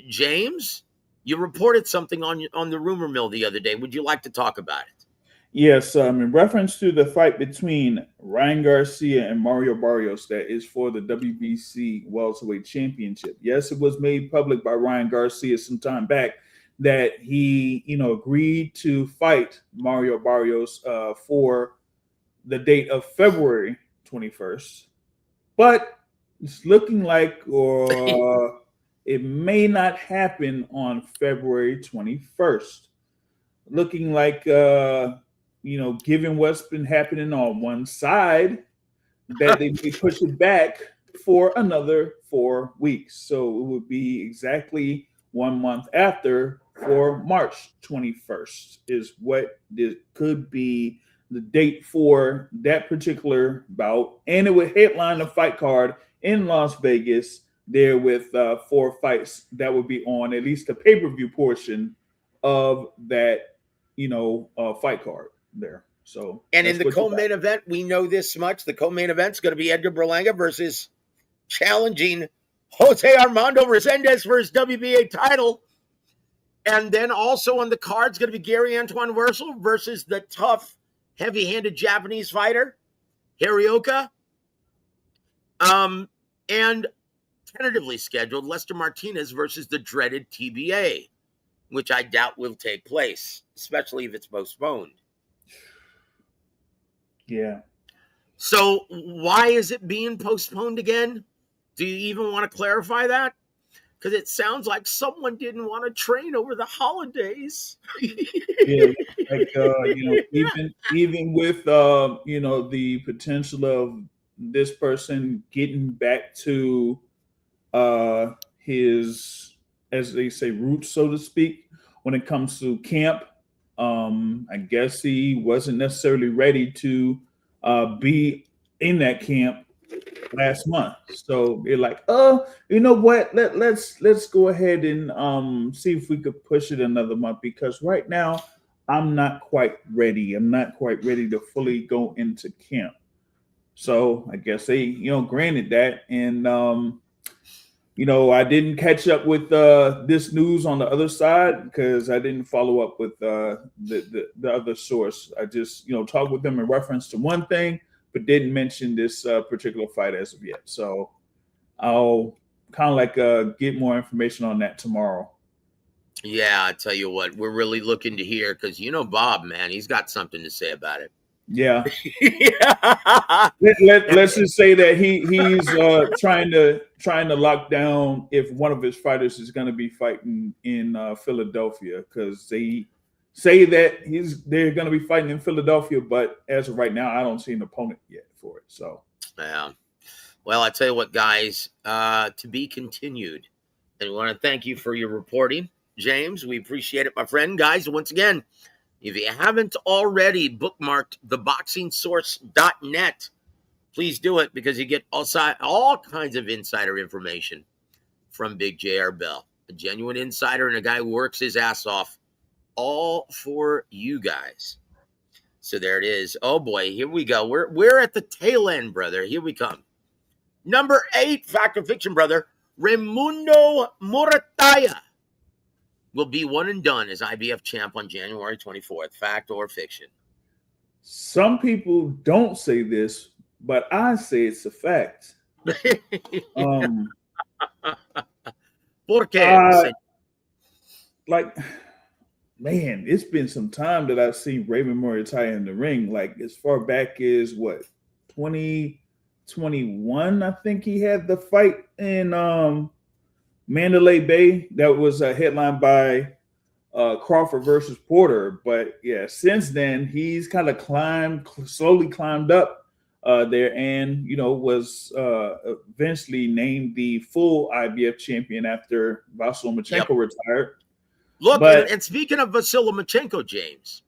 James, you reported something on the rumor mill the other day. Would you like to talk about it?
Yes, in reference to the fight between Ryan Garcia and Mario Barrios, that is for the WBC Welterweight Championship. Yes, it was made public by Ryan Garcia some time back that he, agreed to fight Mario Barrios for the date of February 21st, but it's looking like it may not happen on February 21st. Looking like, given what's been happening on one side, that they may push it back for another 4 weeks. So it would be exactly 1 month after, for March 21st is what it could be the date for that particular bout. And it would headline the fight card in Las Vegas there with 4 fights that would be on at least the pay-per-view portion of that, fight card there. So,
and in the co-main event, we know this much. The co-main event is going to be Edgar Berlanga versus challenging Jose Armando Resendez for his WBA title. And then also on the card is going to be Gary Antoine Wursel versus the tough, heavy-handed Japanese fighter, Hirioka. And tentatively scheduled Lester Martinez versus the dreaded TBA, which I doubt will take place, especially if it's postponed.
Yeah.
So why is it being postponed again? Do you even want to clarify that? Because it sounds like someone didn't want to train over the holidays.
Yeah, like even with the potential of this person getting back to his, as they say, roots, so to speak, when it comes to camp. I guess he wasn't necessarily ready to be in that camp last month. So they're like, you know what? Let's go ahead and see if we could push it another month, because right now I'm not quite ready. I'm not quite ready to fully go into camp. So I guess they, granted that. And I didn't catch up with this news on the other side because I didn't follow up with the other source. I just, talked with them in reference to one thing, but didn't mention this particular fight as of yet. So I'll kind of like get more information on that tomorrow.
Yeah, I tell you what, we're really looking to hear, because Bob, man, he's got something to say about it.
Yeah. Let's just say that he's trying to lock down if one of his fighters is going to be fighting in Philadelphia, because they say that they're going to be fighting in Philadelphia, but as of right now, I don't see an opponent yet for it. So
yeah. Well, I tell you what, guys, to be continued. And we want to thank you for your reporting. James. We appreciate it, my friend. Guys, once again, if you haven't already bookmarked theboxingsource.net, please do it, because you get all kinds of insider information from Big J.R. Bell, a genuine insider and a guy who works his ass off, all for you guys. So there it is. Oh boy, here we go. We're at the tail end, brother. Here we come. Number 8, fact or fiction, brother. Raimundo Murataya will be one and done as IBF champ on January 24th. Fact or fiction?
Some people don't say this, but I say it's a fact.
¿Por qué?
Like, man, it's been some time that I've seen Raymond Murataya in the ring. Like, as far back as 2021, I think he had the fight in Mandalay Bay that was headlined by Crawford versus Porter. But yeah, since then he's kind of slowly climbed up there, and was eventually named the full IBF champion after Vasyl Lomachenko retired.
Look, and speaking of Vasyl Lomachenko, James,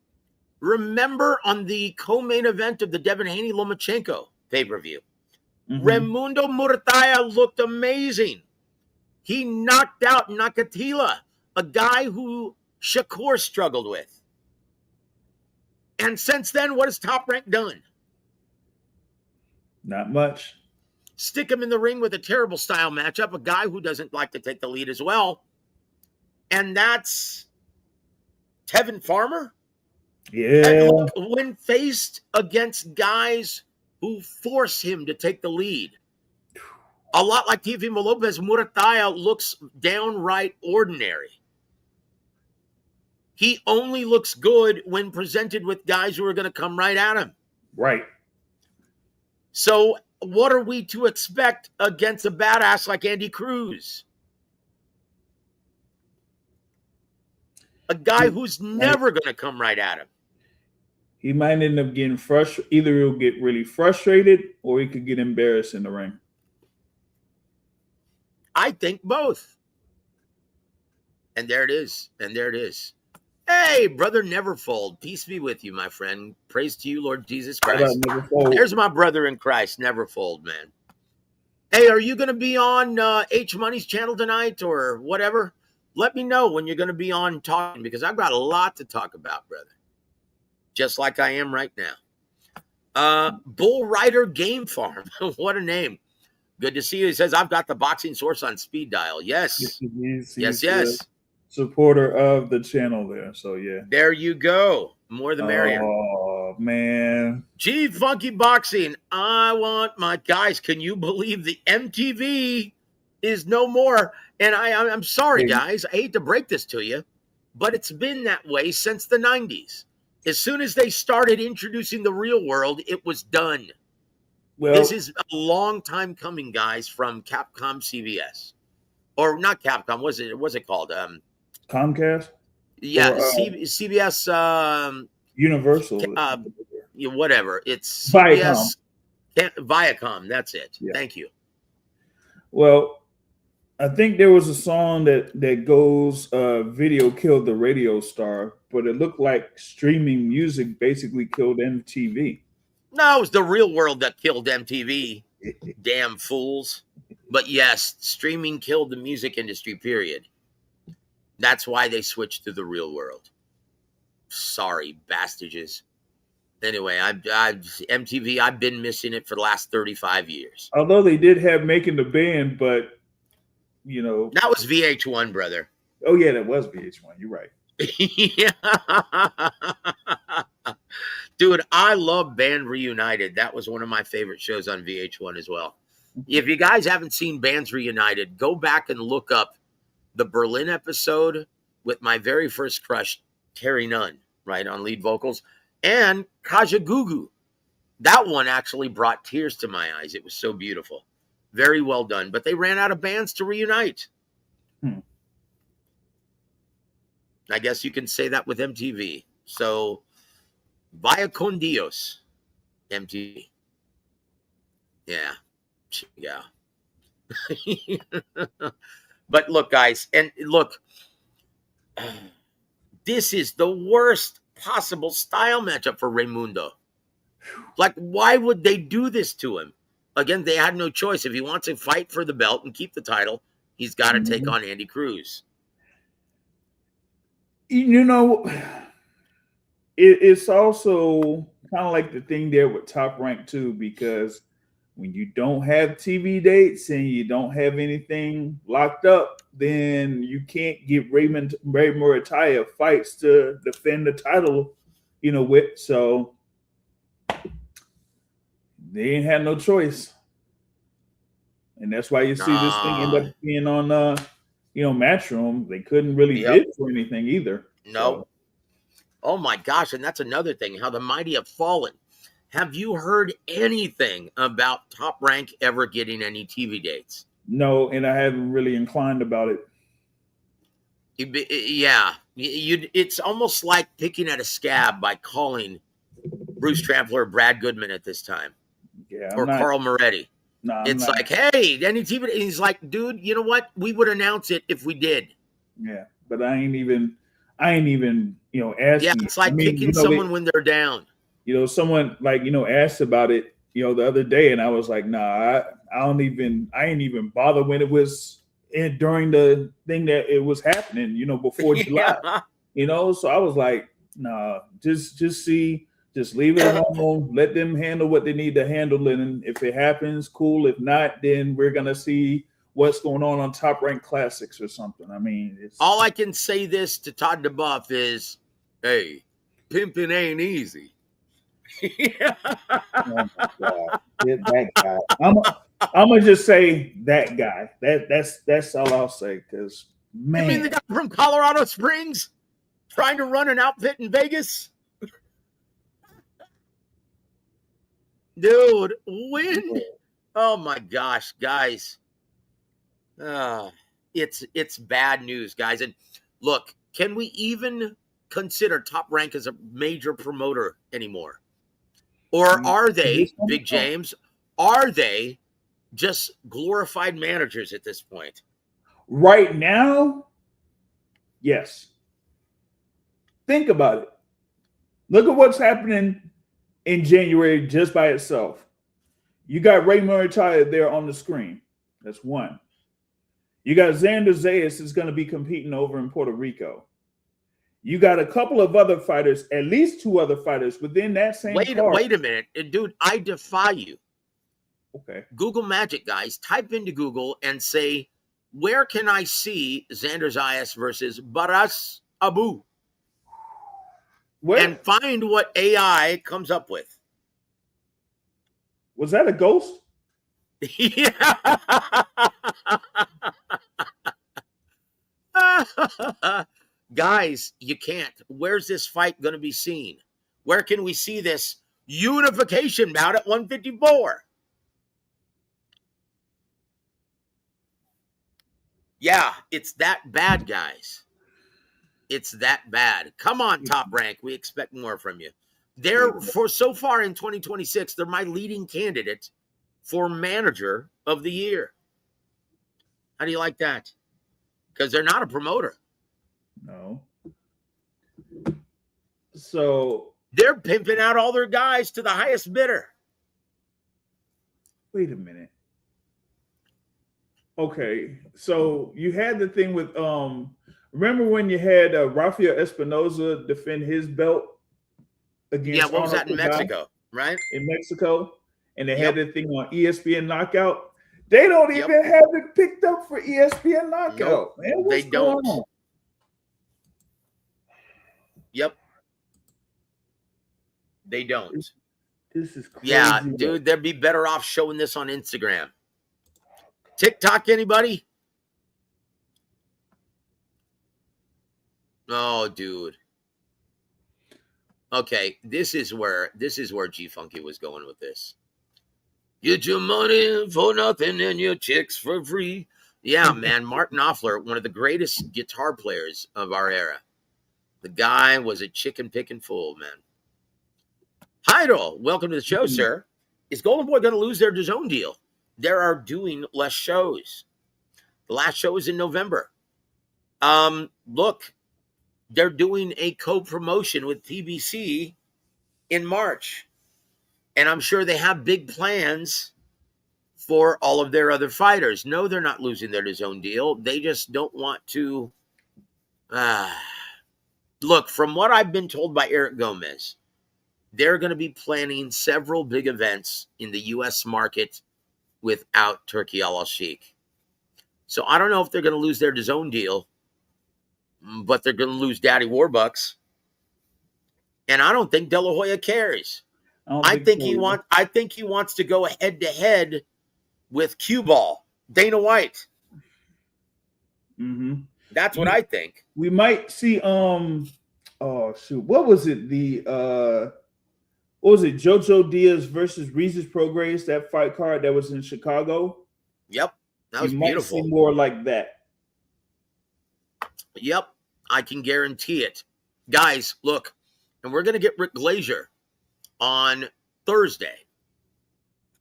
remember on the co-main event of the Devin Haney-Lomachenko pay-per-view, Raimundo Murataya looked amazing. He knocked out Nakatila, a guy who Shakur struggled with. And since then, what has Top Rank done?
Not much.
Stick him in the ring with a terrible style matchup, a guy who doesn't like to take the lead as well. And that's Tevin Farmer.
Yeah.
And look, when faced against guys who force him to take the lead, a lot like Teofimo Lopez, Murataya looks downright ordinary. He only looks good when presented with guys who are going to come right at him.
Right.
So what are we to expect against a badass like Andy Cruz? A guy who's never going to come right at him.
He might end up getting frustrated. Either he'll get really frustrated or he could get embarrassed in the ring.
I think both. And there it is. And there it is. Hey, brother Neverfold. Peace be with you, my friend. Praise to you, Lord Jesus Christ. There's my brother in Christ, Neverfold, man. Hey, are you going to be on H Money's channel tonight or whatever? Let me know when you're going to be on talking, because I've got a lot to talk about, brother. Just like I am right now. Bull Rider Game Farm. What a name. Good to see you. He says, I've got the boxing source on speed dial. Yes. Yes.
Supporter of the channel there. So, yeah.
There you go. More the merrier.
Oh, man.
Gee, Funky Boxing. I want my guys. Can you believe the MTV is no more? And I'm sorry, guys. I hate to break this to you, but it's been that way since the 90s. As soon as they started introducing the real world, it was done. Well, this is a long time coming, guys, from Capcom CBS. Or not Capcom. What's it called?
Comcast?
Yeah, CBS.
Universal.
Whatever. It's
Viacom.
CBS, Viacom. That's it. Yeah. Thank you.
Well, I think there was a song that goes, video killed the radio star, but it looked like streaming music basically killed MTV.
No, it was the real world that killed MTV. Damn fools. But yes, streaming killed the music industry, period. That's why they switched to the real world. Sorry, bastages. Anyway, MTV, I've been missing it for the last 35 years.
Although they did have Making the Band, but,
that was VH1, brother.
Oh, yeah, that was VH1. You're right.
Yeah. Dude, I love Band Reunited. That was one of my favorite shows on VH1 as well. If you guys haven't seen Bands Reunited, go back and look up the Berlin episode with my very first crush, Terry Nunn, right, on lead vocals, and Kajagoogoo. That one actually brought tears to my eyes. It was so beautiful. Very well done. But they ran out of bands to reunite. I guess you can say that with MTV. So, Vaya con Dios, MTV. Yeah. But look, guys, and look, This is the worst possible style matchup for Raymundo. Like, why would they do this to him? Again, they had no choice. If he wants to fight for the belt and keep the title, he's got to take on Andy Cruz.
You know, it's also kind of like the thing there with Top Rank too, because when you don't have TV dates and you don't have anything locked up, then you can't get Ray Murataya fights to defend the title, with. So they ain't had no choice. And that's why you see this thing end up being on Matchroom. They couldn't really bid for anything either.
No.
So.
Oh my gosh, and that's another thing, how the mighty have fallen. Have you heard anything about Top Rank ever getting any TV dates?
No, and I haven't really inclined about it.
Yeah. It's almost like picking at a scab by calling Bruce Trampler or Brad Goodman at this time.
Yeah.
Or Carl Moretti.
No,
it's like, hey, any TV? He's like, dude, you know what? We would announce it if we did.
Yeah, but I ain't even asking.
Yeah, it's like picking someone when they're down.
Someone asked about it, the other day, and I was like, nah, I ain't even bother when it was during the thing that it was happening, before July, so I was like, nah, just leave it alone, let them handle what they need to handle, and if it happens, cool. If not, then we're gonna see what's going on Top Rank Classics or something. I mean,
all I can say this to Todd DeBuff is, hey, pimping ain't easy.
Oh my God. That guy. I'm gonna just say that guy. That's all I'll say. Because man,
you mean the guy from Colorado Springs trying to run an outfit in Vegas? Dude, when? Oh my gosh, guys. It's bad news, guys. And look, can we even consider Top Rank as a major promoter anymore? Or are they, Big James, are they just glorified managers at this point?
Right now, yes. Think about it. Look at what's happening in January just by itself. You got Ray Murataya there on the screen. That's one. You got Xander Zayas is going to be competing over in Puerto Rico. You got a couple of other fighters, at least two other fighters within that same card.
Wait a minute. Dude, I defy you.
Okay.
Google Magic, guys. Type into Google and say, where can I see Xander Zayas versus Baras Abu?
Where?
And find what AI comes up with.
Was that a ghost?
Yeah. Guys, you can't. Where's this fight going to be seen? Where can we see this unification bout at 154? Yeah, it's that bad, guys. It's that bad. Come on, Top Rank. We expect more from you. So far in 2026, they're my leading candidate for manager of the year. How do you like that? Because they're not a promoter.
No. So
they're pimping out all their guys to the highest bidder.
Wait a minute. Okay, so you had the thing with remember when you had Rafael Espinoza defend his belt against?
Yeah, what was that in Mexico, right?
In Mexico, and they had the thing on ESPN Knockout. They don't even have it picked up for ESPN Knockout.
Nope,
man,
they don't. Yep, they don't.
This is crazy.
Yeah, dude, they'd be better off showing this on Instagram. TikTok, anybody? Oh, dude. Okay, this is where G Funky was going with this. Get your money for nothing and your chicks for free. Yeah, man, Martin Knopfler, one of the greatest guitar players of our era. The guy was a chicken picking fool, man. Heidel, welcome to the show, sir. Is Golden Boy going to lose their DAZN deal? They are doing less shows. The last show is in November. Look, they're doing a co-promotion with PBC in March. And I'm sure they have big plans for all of their other fighters. No, they're not losing their DAZN deal. They just don't want to. Look, from what I've been told by Eric Gomez, they're going to be planning several big events in the U.S. market without Turki Al-Sheikh. So I don't know if they're going to lose their DAZN deal, but they're going to lose Daddy Warbucks. And I don't think De La Hoya cares. I think he wants to go head to head with Cue Ball, Dana White.
Mm-hmm.
That's what I think.
We might see what was it? Jojo Diaz versus Regis Prograis, that fight card that was in Chicago?
Yep. That was beautiful.
Might see more like that.
Yep. I can guarantee it. Guys, look, and we're going to get Rick Glazier on Thursday,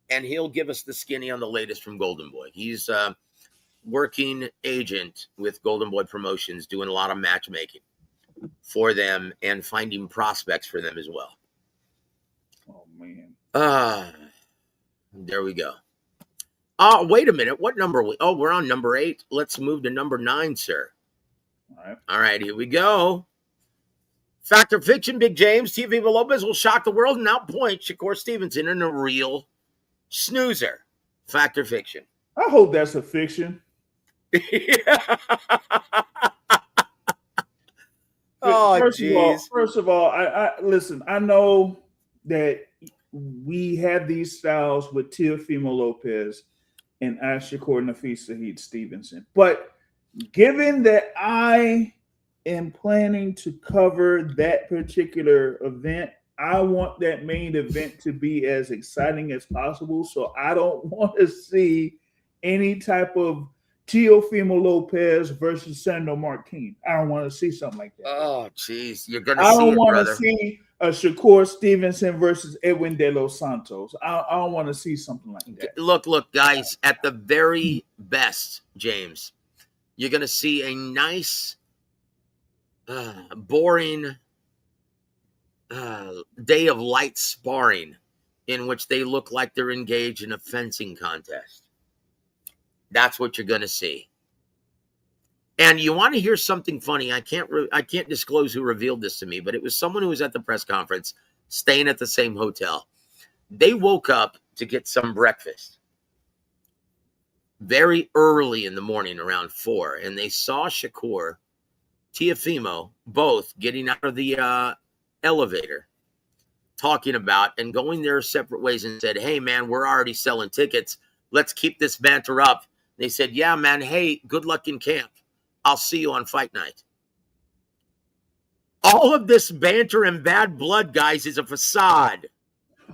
and he'll give us the skinny on the latest from Golden Boy. He's working agent with Golden Boy Promotions, doing a lot of matchmaking for them and finding prospects for them as well.
Oh, man.
There we go. Wait a minute. What number are we? Oh, we're on number 8. Let's move to number 9, sir. All right, here we go. Fact or fiction, Big James. TV Lopez will shock the world and outpoint Shakur Stevenson in a real snoozer. Fact or fiction?
I hope that's a fiction. First of all, I listen. I know that we have these styles with Teofimo Lopez and Shakur Nafisa Heat Stevenson, but given that I am planning to cover that particular event, I want that main event to be as exciting as possible. So I don't want to see any type of Teofimo Lopez versus Sandro Martin. I don't want to see something like that.
Oh, jeez. You're going to see it,
I don't want
brother.
to see a Shakur Stevenson versus Edwin De Los Santos. I don't want to see something like that.
Look, guys, at the very best, James, you're going to see a nice, boring day of light sparring in which they look like they're engaged in a fencing contest. That's what you're going to see. And you want to hear something funny? I can't disclose who revealed this to me, but it was someone who was at the press conference, staying at the same hotel. They woke up to get some breakfast very early in the morning, around 4, and they saw Shakur, Teofimo, both getting out of the elevator, talking about and going their separate ways, and said, "Hey, man, we're already selling tickets. Let's keep this banter up." They said, "Yeah, man, hey, good luck in camp. I'll see you on fight night." All of this banter and bad blood, guys, is a facade.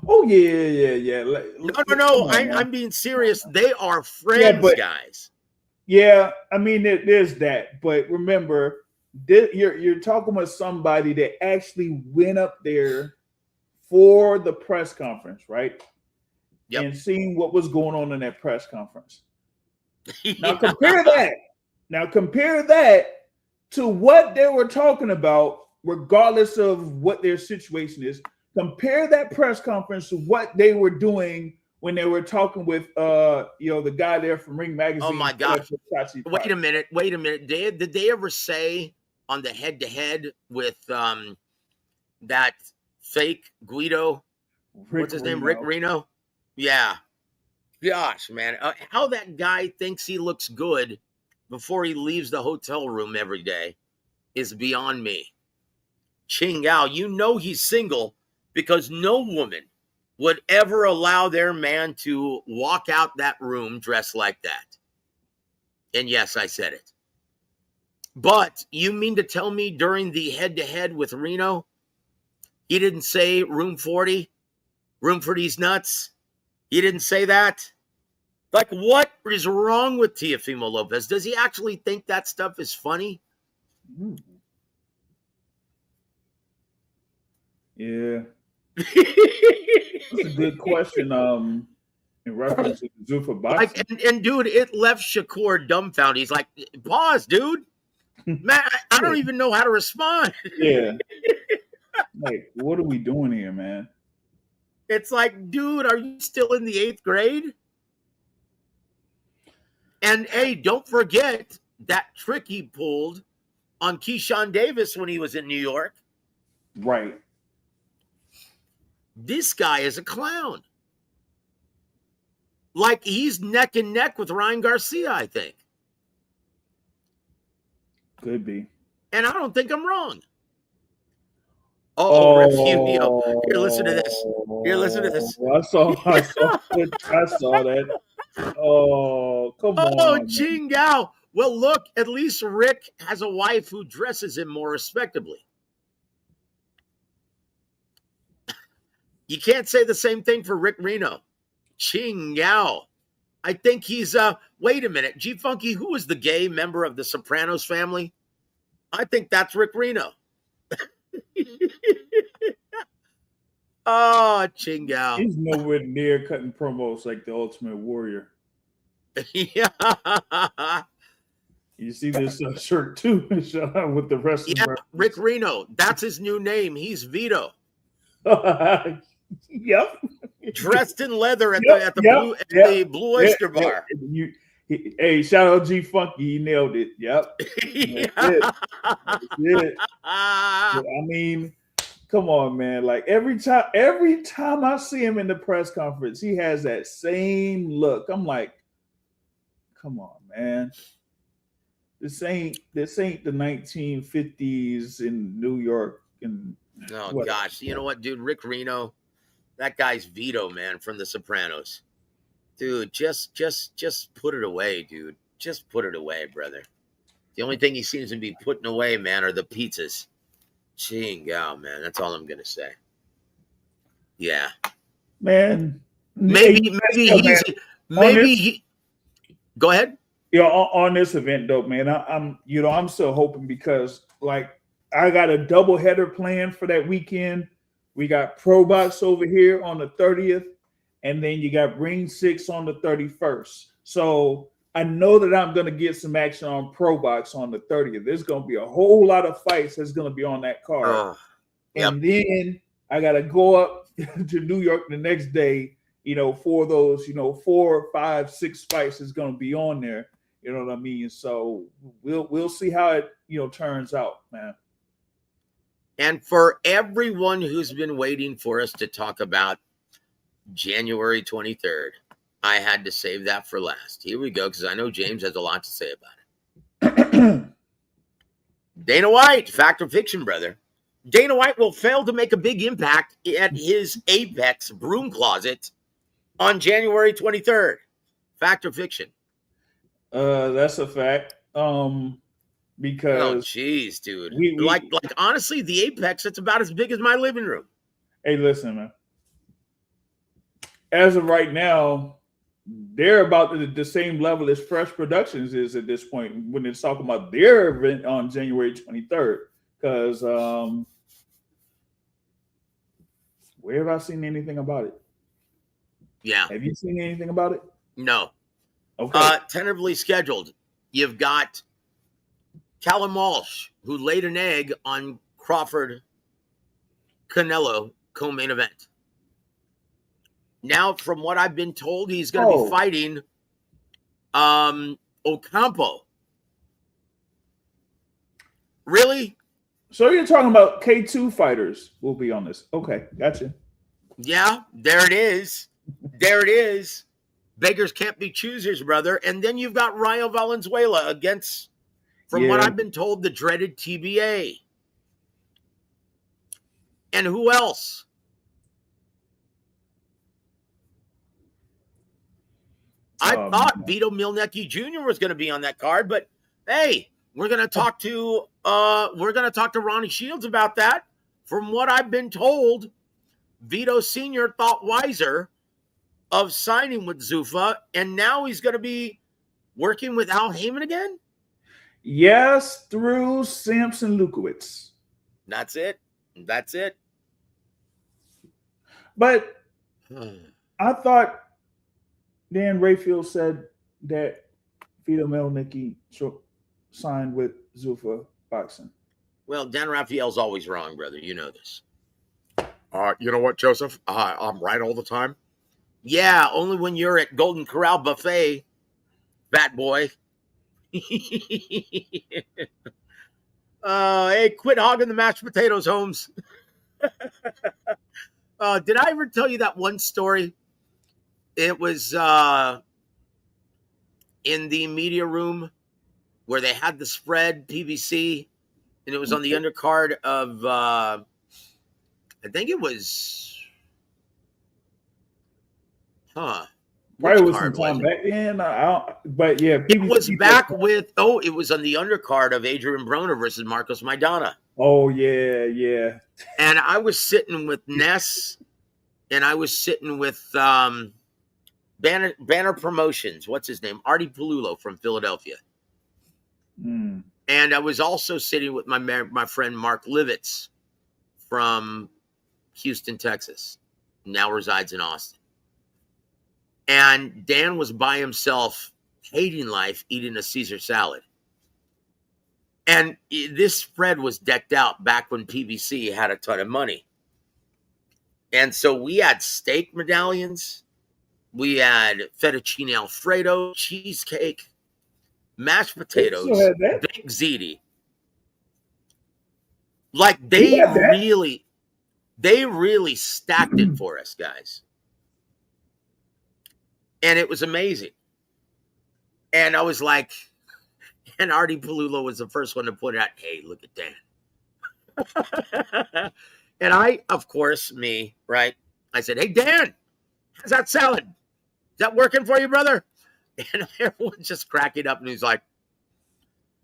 Oh, yeah.
No. I'm being serious. They are friends, guys.
Yeah, I mean, there's that. But remember, you're talking with somebody that actually went up there for the press conference, right?
Yep.
And seeing what was going on in that press conference.
Yeah.
Now compare that to what they were talking about, regardless of what their situation is. Compare that press conference to what they were doing when they were talking with the guy there from Ring Magazine.
Oh my God. Wait a minute. Did they ever say on the head-to-head with that fake Guido? What's his name? Rick Reno? Yeah. Gosh, man. How that guy thinks he looks good before he leaves the hotel room every day is beyond me. Ching Gao, you know he's single because no woman would ever allow their man to walk out that room dressed like that. And yes, I said it. But you mean to tell me during the head-to-head with Reno, he didn't say room 40? Room for these nuts? He didn't say that? Like, what is wrong with Teofimo Lopez? Does he actually think that stuff is funny?
Yeah. That's a good question. In reference to Zuffa boxing.
And dude, it left Shakur dumbfounded. He's like, pause, dude. Man, I don't even know how to respond.
Yeah. Like, what are we doing here, man?
It's like, dude, are you still in the 8th grade? And hey, don't forget that trick he pulled on Keyshawn Davis when he was in New York.
Right.
This guy is a clown. Like, he's neck and neck with Ryan Garcia, I think.
Could be.
And I don't think I'm wrong. Refugio. Here, listen to this. Here, listen to this.
I saw that. Oh, come on.
Oh, Ching Gao. Well, look, at least Rick has a wife who dresses him more respectably. You can't say the same thing for Rick Reno. Ching Gao. I think he's, wait a minute. G Funky, who was the gay member of the Sopranos family? I think that's Rick Reno. Oh, Ching Gao.
He's nowhere near cutting promos like the Ultimate Warrior.
Yeah.
You see this shirt too with the wrestling.
Yeah, Rick Reno. That's his new name. He's Vito.
Yep.
Dressed in leather at the Blue Oyster Bar.
Hey, shout out G Funky. He nailed it. Yep. That's it. I mean, come on, man. Like every time I see him in the press conference, he has that same look. I'm like, come on, man. This ain't the 1950s in New York. And
gosh, you know what, dude? Rick Reno, that guy's Vito, man, from The Sopranos. Dude, just put it away, dude. Just put it away, brother. The only thing he seems to be putting away, man, are the pizzas. Ching Gao, man. That's all I'm gonna say. Yeah,
man.
Maybe he. Go ahead.
You know, on this event, though, man, I'm still hoping because, like, I got a double header planned for that weekend. We got Pro Box over here on the 30th, and then you got Ring 6 on the 31st. So I know that I'm going to get some action on Pro Box on the 30th. There's going to be a whole lot of fights that's going to be on that card. And then I got to go up to New York the next day, for those, 4, 5, 6 fights is going to be on there. You know what I mean? So we'll see how it, turns out, man.
And for everyone who's been waiting for us to talk about January 23rd, I had to save that for last. Here we go, because I know James has a lot to say about it. Dana White, fact or fiction, brother. Dana White will fail to make a big impact at his Apex broom closet on January 23rd. Fact or fiction?
That's a fact. Because
geez, dude. Like honestly, the Apex, it's about as big as my living room.
Hey, listen, man. As of right now, they're about the same level as Fresh Productions is at this point when it's talking about their event on January 23rd. Because where have I seen anything about it?
Yeah.
Have you seen anything about it?
No.
Okay.
Tentatively scheduled. You've got Callum Walsh, who laid an egg on Crawford Canelo co-main event. Now, from what I've been told, he's going to be fighting Ocampo. Really?
So you're talking about K2 fighters will be on this. Okay, gotcha.
Yeah, there it is. There it is. Beggars can't be choosers, brother. And then you've got Rayo Valenzuela against, from what I've been told, the dreaded TBA. And who else? I thought Vito Milnecki Jr. was going to be on that card, but hey, we're going to talk to Ronnie Shields about that. From what I've been told, Vito Sr. thought wiser of signing with Zuffa, and now he's going to be working with Al Heyman again?
Yes, through Samson Lukowitz.
That's it. That's it.
But I thought Dan Rayfield said that Vito Milnicki signed with Zuffa boxing.
Well, Dan Raphael's always wrong, brother. You know this.
You know what, Joseph? I'm right all the time.
Yeah, only when you're at Golden Corral Buffet, fat boy. Hey, quit hogging the mashed potatoes, Holmes. Did I ever tell you that one story? It was in the media room where they had the spread PBC, and it was on the undercard of I think it was
Probably
which
was some
card was
time
it?
back then. I don't, but yeah,
It was
PBC
back with it was on the undercard of Adrian Broner versus Marcos Maidana.
Oh yeah.
And I was sitting with Ness, and I was sitting with Banner Promotions. What's his name? Artie Palulo from Philadelphia.
Mm.
And I was also sitting with my friend Mark Livitz from Houston, Texas. Now resides in Austin. And Dan was by himself, hating life, eating a Caesar salad. And this spread was decked out back when PBC had a ton of money. And so we had steak medallions. We had fettuccine Alfredo, cheesecake, mashed potatoes,
Still had that?
big ziti. Like they really stacked it for us, guys. And it was amazing. And I was like, and Artie Palulo was the first one to point out, hey, look at Dan. And I, of course, right? I said, hey, Dan, how's that salad? Is that working for you, brother? And everyone's just cracking up, and he's like,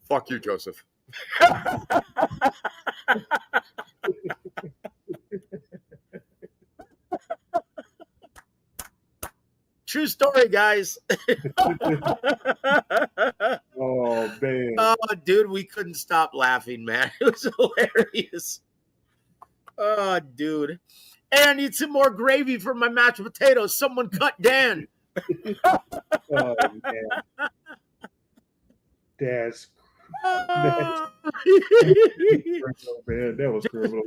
Fuck you, Joseph.
true story, guys.
Oh man.
Oh, dude, we couldn't stop laughing, man. It was hilarious. Oh, dude. Hey, I need some more gravy for my mashed potatoes. Someone cut Dan.
Oh man. That's
Oh.
criminal, man. That was criminal.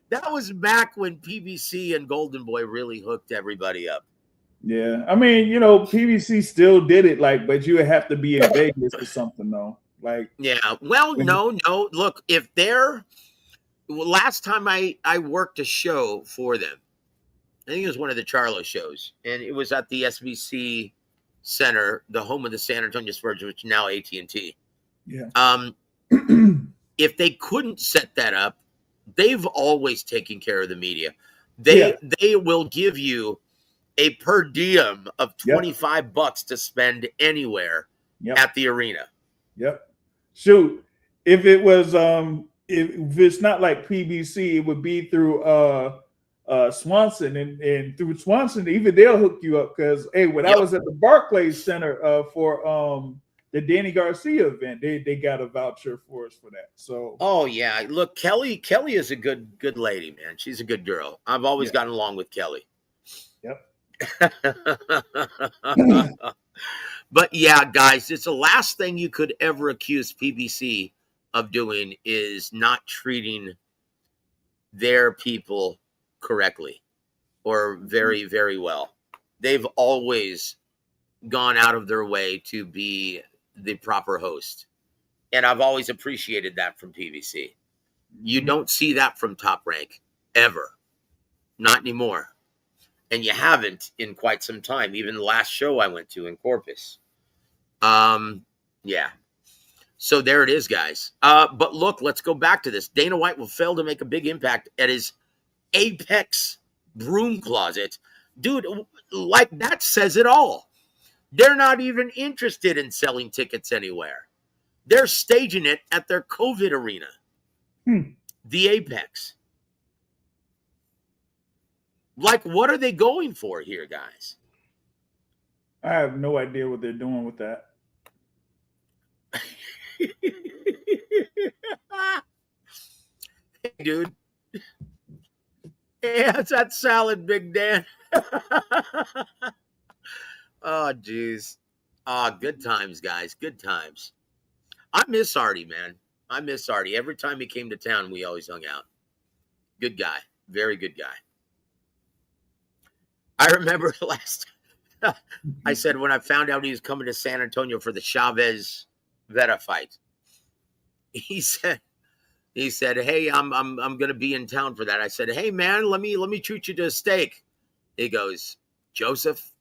That was back when PBC and Golden Boy really hooked everybody up.
Yeah, I mean, you know, PBC still did it, like, but you would have to be in Vegas or something, though. Like,
yeah. Well, no. Look, if last time I worked a show for them, I think it was one of the Charlo shows, and it was at the SBC Center, the home of the San Antonio Spurs, which is now AT&T.
yeah.
If they couldn't set that up, they've always taken care of the media. They will give you a per diem of $25 to spend anywhere at the arena.
Yep. Shoot, if it was if it's not like PBC, it would be through Swanson, and through Swanson, even they'll hook you up, because hey, when I was at the Barclays Center for the Danny Garcia event, they got a voucher for us for that. So
oh yeah, look, Kelly is a good lady, man. She's a good girl. I've always gotten along with Kelly.
Yep.
But yeah, guys, it's the last thing you could ever accuse PBC of doing is not treating their people correctly or very, very well. They've always gone out of their way to be the proper host. And I've always appreciated that from PBC. You don't see that from Top Rank ever. Not anymore. And you haven't in quite some time. Even the last show I went to in Corpus. Yeah. So there it is, guys. But look, let's go back to this. Dana White will fail to make a big impact at his Apex broom closet. Dude, like that says it all. They're not even interested in selling tickets anywhere. They're staging it at their COVID arena. The Apex. Like, what are they going for here, guys?
I have no idea what they're doing with that.
Hey, dude. Yeah, it's that salad, Big Dan. Oh, geez. Oh, good times, guys. Good times. I miss Artie, man. I miss Artie. Every time he came to town, we always hung out. Good guy. Very good guy. I remember last I said when I found out he was coming to San Antonio for the Chavez Vera fight. He said, "Hey, I'm going to be in town for that." I said, "Hey man, let me treat you to a steak." He goes, "Joseph,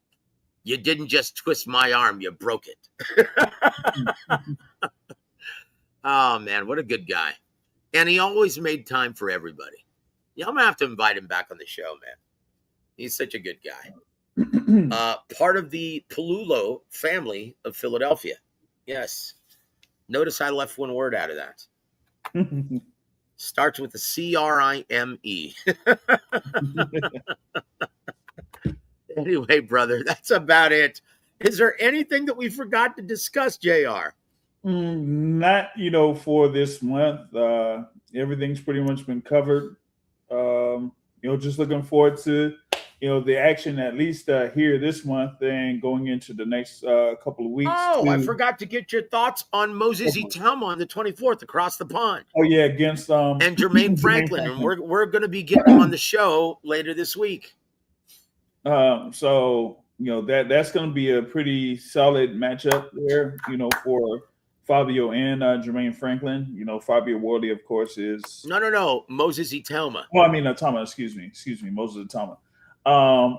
you didn't just twist my arm, you broke it." Oh man, what a good guy. And he always made time for everybody. Yeah, I'm going to have to invite him back on the show, man. He's such a good guy. Part of the Palullo family of Philadelphia. Yes. Notice I left one word out of that. Starts with the C-R-I-M-E. Anyway, brother, that's about it. Is there anything that we forgot to discuss, JR?
Not, for this month. Everything's pretty much been covered. Just looking forward to, the action at least here this month and going into the next couple of weeks.
Oh, I forgot to get your thoughts on Moses Itama on the 24th across the pond.
Oh yeah, against
and Jermaine Franklin. And we're going to be getting him on the show later this week.
So that's going to be a pretty solid matchup there, for Fabio and Jermaine Franklin. Fabio Worley, of course, is
no Moses Itama.
Oh, I mean Itama. Excuse me, Moses Itama.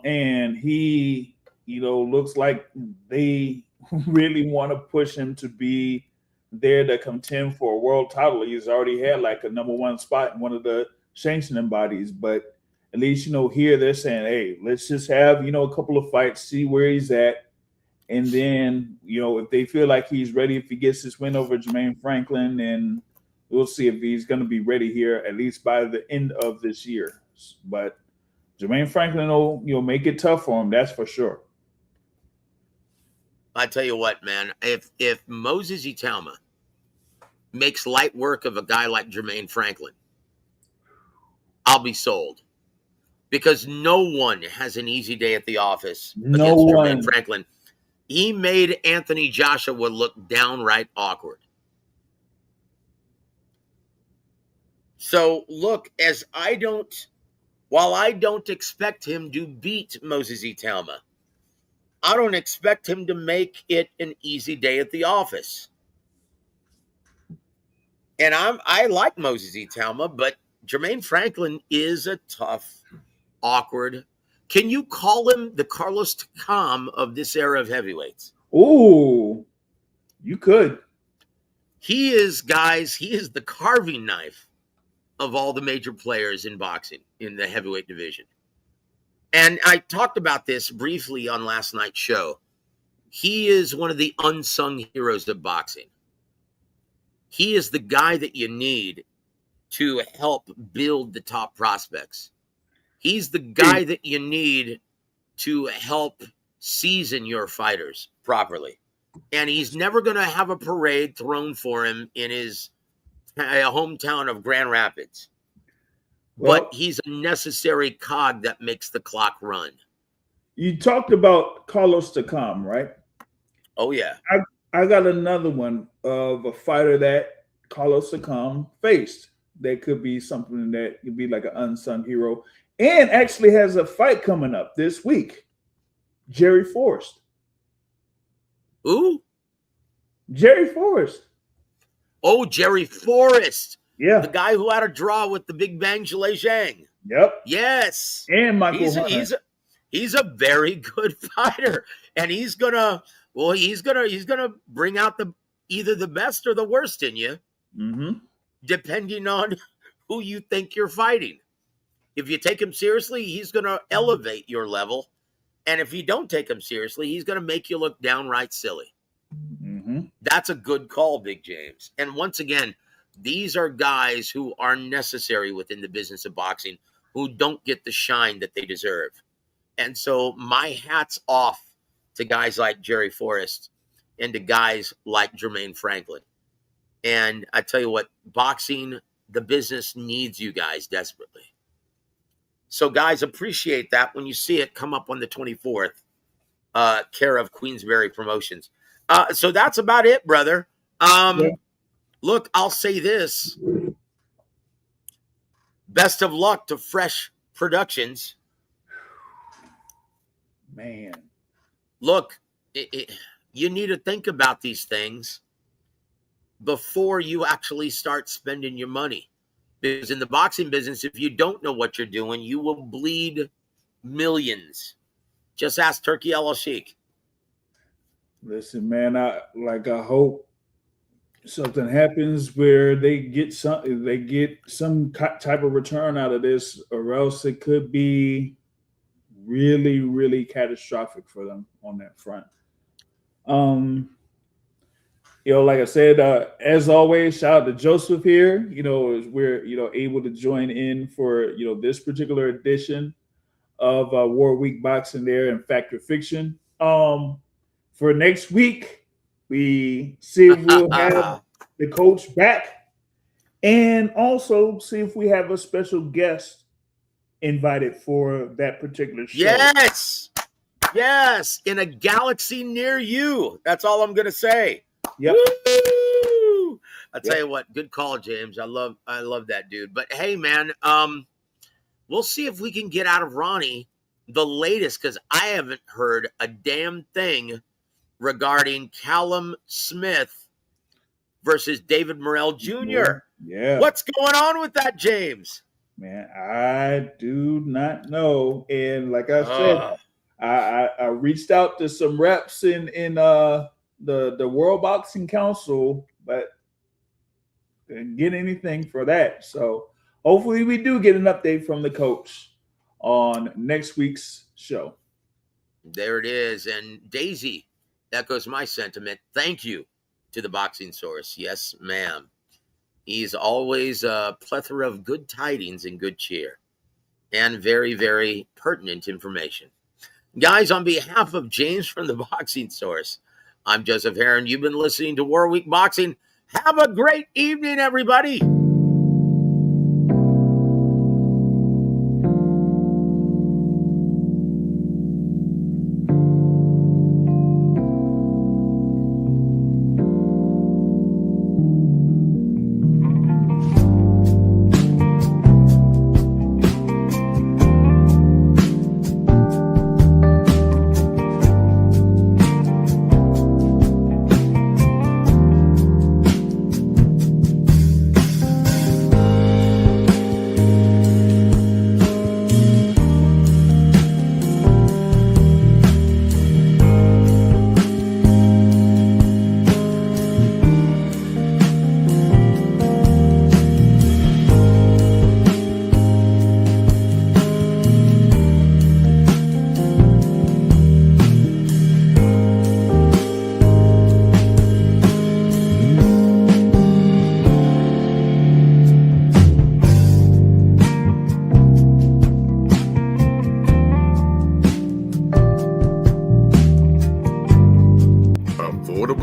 And he, looks like they really want to push him to be there to contend for a world title. He's already had like a number one spot in one of the sanctioning bodies, but at least, here they're saying, hey, let's just have, a couple of fights, see where he's at. And then, if they feel like he's ready, if he gets this win over Jermaine Franklin, then we'll see if he's going to be ready here, at least by the end of this year. But Jermaine Franklin will, make it tough for him. That's for sure.
I tell you what, man, if Moses Itama makes light work of a guy like Jermaine Franklin, I'll be sold. Because no one has an easy day at the office against Jermaine Franklin. He made Anthony Joshua look downright awkward. So, look, while I don't expect him to beat Moses Itama, I don't expect him to make it an easy day at the office. And I like Moses Itama, but Jermaine Franklin is a tough, awkward. Can you call him the Carlos Takam of this era of heavyweights?
Ooh, you could.
He is the carving knife of all the major players in boxing in the heavyweight division. And I talked about this briefly on last night's show. He is one of the unsung heroes of boxing. He is the guy that you need to help build the top prospects. He's the guy that you need to help season your fighters properly. And he's never going to have a parade thrown for him in his hometown of Grand Rapids. But he's a necessary cog that makes the clock run.
You talked about Carlos Takam, right?
Oh, yeah.
I got another one of a fighter that Carlos Takam faced. That could be something that could be like an unsung hero. And actually has a fight coming up this week. Jerry Forrest.
Who?
Jerry Forrest.
Oh, Jerry Forrest.
Yeah.
The guy who had a draw with the Big Bang Chile Zhang.
Yep.
Yes.
And Michael Hunter.
He's a very good fighter. And he's gonna bring out either the best or the worst in you.
Mm-hmm.
Depending on who you think you're fighting. If you take him seriously, he's going to elevate your level. And if you don't take him seriously, he's going to make you look downright silly.
Mm-hmm.
That's a good call, Big James. And once again, these are guys who are necessary within the business of boxing, who don't get the shine that they deserve. And so my hat's off to guys like Jerry Forrest and to guys like Jermaine Franklin. And I tell you what, boxing, the business needs you guys desperately. So, guys, appreciate that when you see it come up on the 24th, care of Queensberry Promotions. So that's about it, brother. Look, I'll say this. Best of luck to Fresh Productions.
Man.
Look, you need to think about these things before you actually start spending your money. Because in the boxing business, if you don't know what you're doing, you will bleed millions. Just ask Turkey El Sheikh.
Listen, man, I hope something happens where they get some type of return out of this, or else it could be really, really catastrophic for them on that front. Like I said, as always, shout out to Joseph here. As we're able to join in for this particular edition of War Week Boxing there and Fact or Fiction. For next week, we see if we'll have the coach back, and also see if we have a special guest invited for that particular show.
Yes, in a galaxy near you. That's all I'm gonna say.
Yep.
Woo! I'll tell you what, good call, James. I love that dude. But hey, man, we'll see if we can get out of Ronnie the latest, because I haven't heard a damn thing regarding Callum Smith versus David Morrell Jr.
Yeah.
What's going on with that, James?
Man, I do not know. And like I said, I reached out to some reps in the World Boxing Council, but didn't get anything for that. So hopefully we do get an update from the coach on next week's show.
There it is. And Daisy echoes my sentiment. Thank you to the Boxing Source. Yes, ma'am. He's always a plethora of good tidings and good cheer and very, very pertinent information. Guys, on behalf of James from the Boxing Source, I'm Joseph Herron. You've been listening to War Week Boxing. Have a great evening, everybody.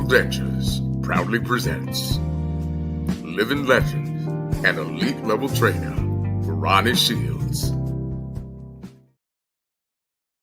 Ventures proudly presents living legend and elite level trainer, Ronnie Shields.